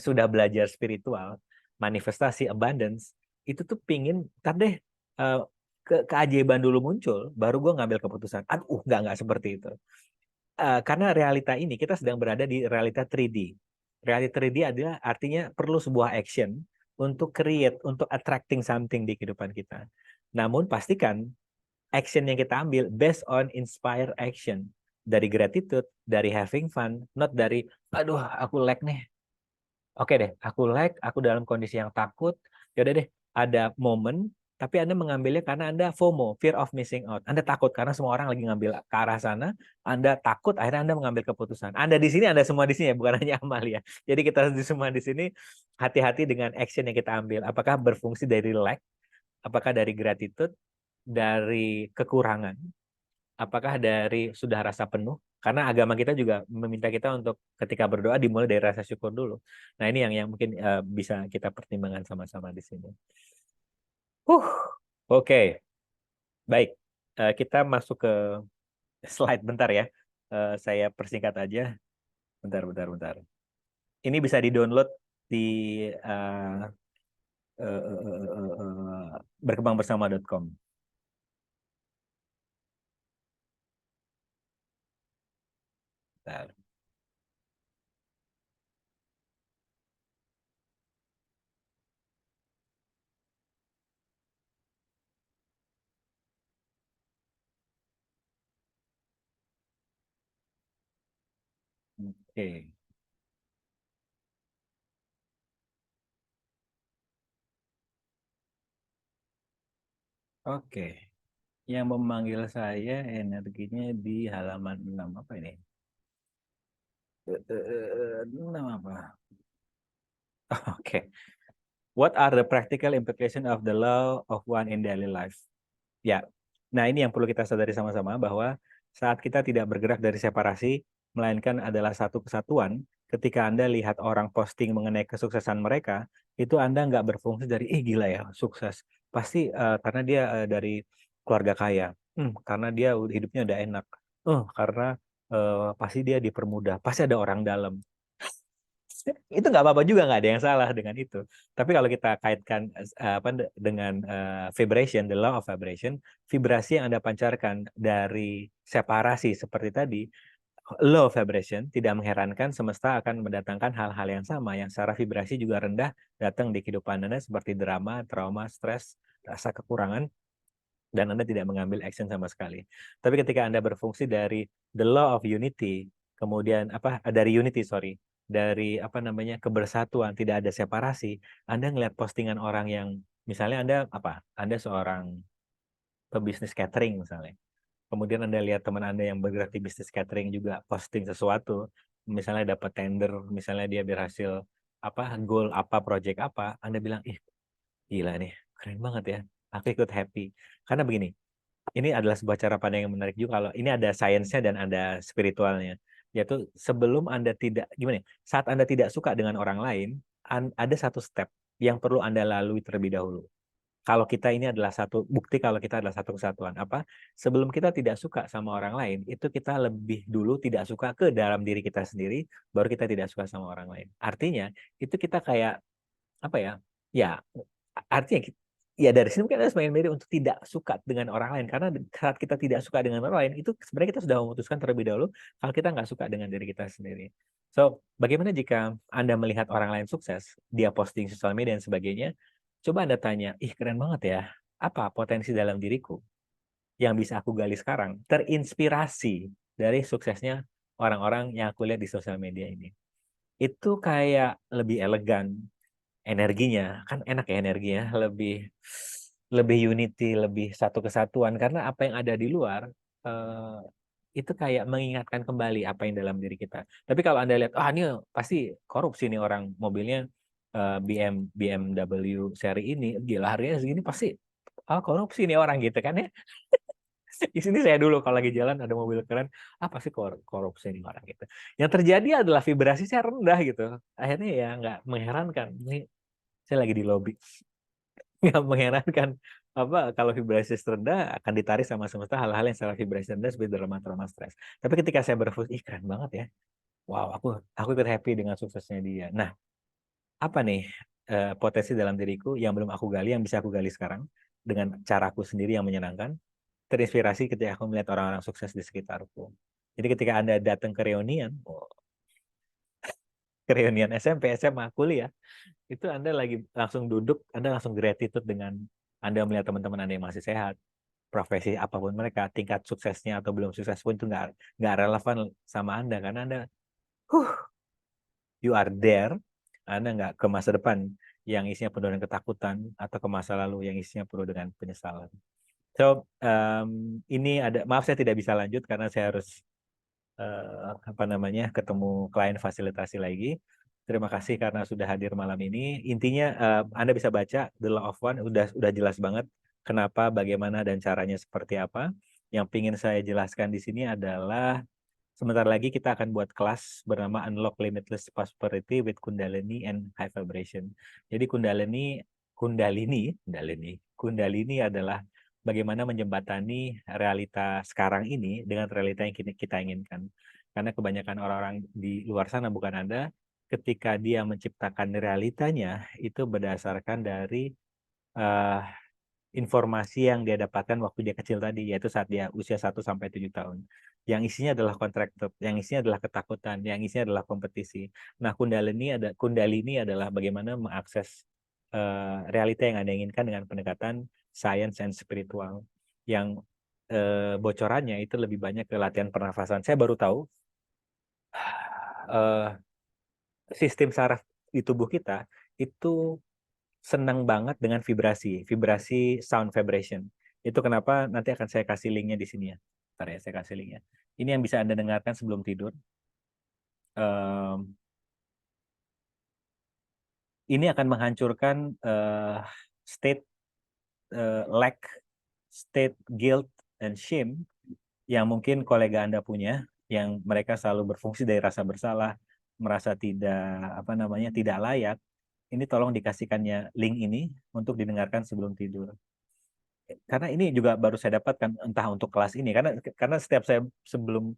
sudah belajar spiritual, manifestasi, abundance, itu tuh pingin, ntar deh keajaiban dulu muncul, baru gue ngambil keputusan. Nggak seperti itu. Karena realita ini, kita sedang berada di realita 3D. Realita 3D adalah artinya perlu sebuah action untuk create, untuk attracting something di kehidupan kita. Namun pastikan action yang kita ambil based on inspire action. Dari gratitude, dari having fun, not dari, aku lag nih. Oke deh, aku lag, aku dalam kondisi yang takut, yaudah deh, ada momen, tapi Anda mengambilnya karena Anda FOMO, fear of missing out. Anda takut karena semua orang lagi ngambil ke arah sana, Anda takut, akhirnya Anda mengambil keputusan. Anda di sini, Anda semua di sini ya, bukan hanya Amalia. Jadi kita semua di sini hati-hati dengan action yang kita ambil. Apakah berfungsi dari lag, apakah dari gratitude, dari kekurangan, apakah dari sudah rasa penuh? Karena agama kita juga meminta kita untuk ketika berdoa dimulai dari rasa syukur dulu. Nah ini yang mungkin bisa kita pertimbangkan sama-sama di sini. Oke. Baik. Kita masuk ke slide bentar ya. Saya persingkat aja. Bentar. Ini bisa di-download di berkembangbersama.com. Bentar. Oke. Oke. Yang memanggil saya energinya di halaman 6 apa ini? 6 apa? Oke. What are the practical implications of the law of one in daily life? Ya. Nah, ini yang perlu kita sadari sama-sama bahwa saat kita tidak bergerak dari separasi, melainkan adalah satu kesatuan, ketika Anda lihat orang posting mengenai kesuksesan mereka, itu Anda nggak berfungsi dari, gila ya, sukses. Pasti karena dia dari keluarga kaya. Karena dia hidupnya udah enak. Karena pasti dia dipermudah. Pasti ada orang dalam. Itu nggak apa-apa juga, nggak ada yang salah dengan itu. Tapi kalau kita kaitkan dengan vibration, the law of vibration, vibrasi yang Anda pancarkan dari separasi seperti tadi, law of vibration, tidak mengherankan semesta akan mendatangkan hal-hal yang sama, yang secara vibrasi juga rendah datang di kehidupan Anda seperti drama, trauma, stres, rasa kekurangan, dan Anda tidak mengambil action sama sekali. Tapi ketika Anda berfungsi dari the law of unity, kemudian dari unity, dari kebersatuan, tidak ada separasi, Anda ngelihat postingan orang yang misalnya Anda seorang pebisnis catering misalnya. Kemudian Anda lihat teman Anda yang bergerak di bisnis catering juga posting sesuatu, misalnya dapat tender, misalnya dia berhasil goal project Anda bilang, gila nih, keren banget ya. Aku ikut happy. Karena begini, ini adalah sebuah cara pandang yang menarik juga. Kalau ini ada sainsnya dan ada spiritualnya. Yaitu sebelum Anda saat Anda tidak suka dengan orang lain, ada satu step yang perlu Anda lalui terlebih dahulu. Kalau kita ini adalah satu bukti kalau kita adalah satu kesatuan. Sebelum kita tidak suka sama orang lain, itu kita lebih dulu tidak suka ke dalam diri kita sendiri, baru kita tidak suka sama orang lain. Artinya, itu kita kayak ya artinya ya dari sini mungkin ada semakin mirip untuk tidak suka dengan orang lain, karena saat kita tidak suka dengan orang lain itu sebenarnya kita sudah memutuskan terlebih dahulu kalau kita nggak suka dengan diri kita sendiri. So, bagaimana jika Anda melihat orang lain sukses, dia posting sosial media dan sebagainya, coba Anda tanya, keren banget ya, apa potensi dalam diriku yang bisa aku gali sekarang, terinspirasi dari suksesnya orang-orang yang aku lihat di sosial media ini. Itu kayak lebih elegan, energinya kan enak ya, energinya lebih unity, lebih satu kesatuan, karena apa yang ada di luar itu kayak mengingatkan kembali apa yang dalam diri kita. Tapi kalau Anda lihat, ini pasti korupsi nih orang, mobilnya BMW seri ini, gila harganya segini, pasti korupsi nih orang gitu kan ya. Di sini saya dulu kalau lagi jalan ada mobil keren, pasti korupsi nih orang gitu. Yang terjadi adalah vibrasi saya rendah gitu. Akhirnya ya nggak mengherankan. Ini saya lagi di lobby. Nggak mengherankan kalau vibrasi rendah akan ditarik sama semesta hal-hal yang secara vibrasi rendah seperti drama stres. Tapi ketika saya berfungsi, keren banget ya. Wow, aku ikut happy dengan suksesnya dia. Nah, apa nih potensi dalam diriku yang belum aku gali, yang bisa aku gali sekarang dengan caraku sendiri yang menyenangkan, terinspirasi ketika aku melihat orang-orang sukses di sekitarku. Jadi ketika Anda datang ke reunian SMP, SMA, kuliah, itu Anda langsung duduk, Anda langsung gratitude dengan Anda melihat teman-teman Anda yang masih sehat, profesi apapun mereka, tingkat suksesnya atau belum sukses pun itu nggak relevan sama Anda, karena Anda, you are there, Anda nggak ke masa depan yang isinya penuh dengan ketakutan, atau ke masa lalu yang isinya penuh dengan penyesalan. So, ini maaf saya tidak bisa lanjut karena saya harus ketemu klien fasilitasi lagi. Terima kasih karena sudah hadir malam ini. Intinya Anda bisa baca The Law of One, udah jelas banget kenapa, bagaimana, dan caranya seperti apa. Yang ingin saya jelaskan di sini adalah sebentar lagi kita akan buat kelas bernama Unlock Limitless Prosperity with Kundalini and High Vibration. Jadi Kundalini adalah bagaimana menjembatani realita sekarang ini dengan realita yang kita inginkan. Karena kebanyakan orang-orang di luar sana, bukan Anda, ketika dia menciptakan realitanya itu berdasarkan dari informasi yang dia dapatkan waktu dia kecil tadi, yaitu saat dia usia 1-7 tahun. Yang isinya adalah kontraktor, yang isinya adalah ketakutan, yang isinya adalah kompetisi. Nah, Kundalini adalah bagaimana mengakses realita yang Anda inginkan dengan pendekatan science and spiritual. Yang bocorannya itu lebih banyak ke latihan pernafasan. Saya baru tahu sistem saraf di tubuh kita itu senang banget dengan vibrasi sound vibration. Itu kenapa nanti akan saya kasih linknya di sini ya. Bentar ya, saya kasih linknya. Ini yang bisa Anda dengarkan sebelum tidur. Ini akan menghancurkan state lack, state guilt and shame yang mungkin kolega Anda punya, yang mereka selalu berfungsi dari rasa bersalah, merasa tidak layak. Ini tolong dikasihkannya link ini untuk didengarkan sebelum tidur. Karena ini juga baru saya dapatkan entah untuk kelas ini, karena setiap saya sebelum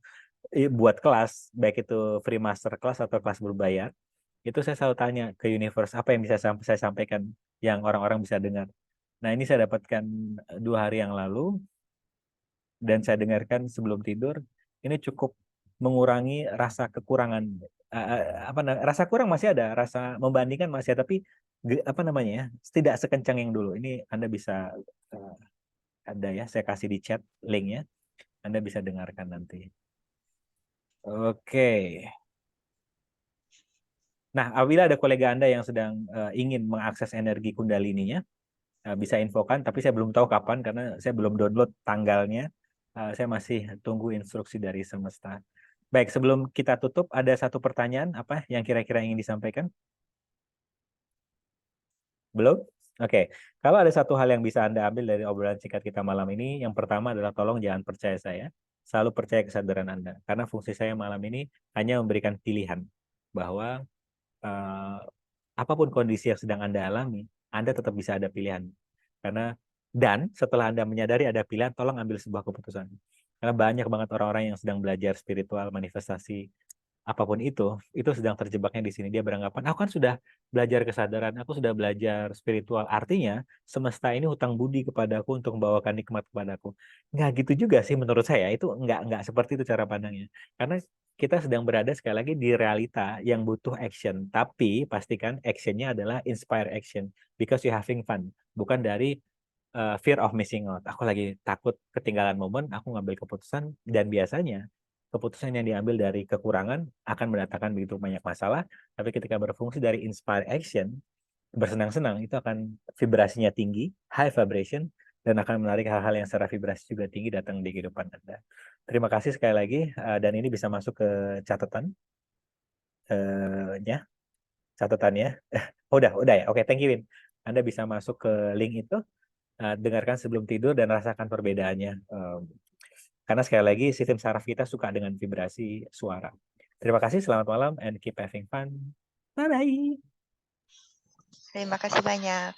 buat kelas, baik itu free master class atau kelas berbayar, itu saya selalu tanya ke universe apa yang bisa saya sampaikan yang orang-orang bisa dengar. Nah, ini saya dapatkan 2 hari yang lalu dan saya dengarkan sebelum tidur. Ini cukup mengurangi rasa kekurangan. Rasa kurang masih ada, rasa membandingkan masih ada, tapi tidak sekencang yang dulu. Ini Anda bisa ada ya, saya kasih di chat linknya, Anda bisa dengarkan nanti. Oke. Nah, apabila ada kolega Anda yang sedang ingin mengakses energi kundalininya, bisa infokan, tapi saya belum tahu kapan karena saya belum download tanggalnya. Saya masih tunggu instruksi dari semesta. Baik, sebelum kita tutup, ada satu pertanyaan apa yang kira-kira ingin disampaikan? Belum? Oke. Kalau ada satu hal yang bisa Anda ambil dari obrolan singkat kita malam ini, yang pertama adalah tolong jangan percaya saya. Selalu percaya kesadaran Anda. Karena fungsi saya malam ini hanya memberikan pilihan bahwa apapun kondisi yang sedang Anda alami, Anda tetap bisa ada pilihan. Dan setelah Anda menyadari ada pilihan, tolong ambil sebuah keputusan. Karena banyak banget orang-orang yang sedang belajar spiritual, manifestasi, apapun itu sedang terjebaknya di sini. Dia beranggapan, aku kan sudah belajar kesadaran, aku sudah belajar spiritual. Artinya, semesta ini hutang budi kepadaku untuk membawakan nikmat kepadaku. Nggak gitu juga sih menurut saya. Itu nggak seperti itu cara pandangnya. Karena kita sedang berada sekali lagi di realita yang butuh action. Tapi pastikan actionnya adalah inspire action. Because you having fun. Bukan dari fear of missing out. Aku lagi takut ketinggalan momen, aku ngambil keputusan, dan biasanya keputusan yang diambil dari kekurangan akan mendatangkan begitu banyak masalah, tapi ketika berfungsi dari inspire action, bersenang-senang, itu akan vibrasinya tinggi, high vibration, dan akan menarik hal-hal yang secara vibrasi juga tinggi datang di kehidupan Anda. Terima kasih sekali lagi, dan ini bisa masuk ke catatan. Catatannya. Udah ya. Oke, thank you, Win. Anda bisa masuk ke link itu, dengarkan sebelum tidur dan rasakan perbedaannya. Karena sekali lagi sistem saraf kita suka dengan vibrasi suara. Terima kasih, selamat malam, and keep having fun. Bye-bye.
Terima kasih banyak.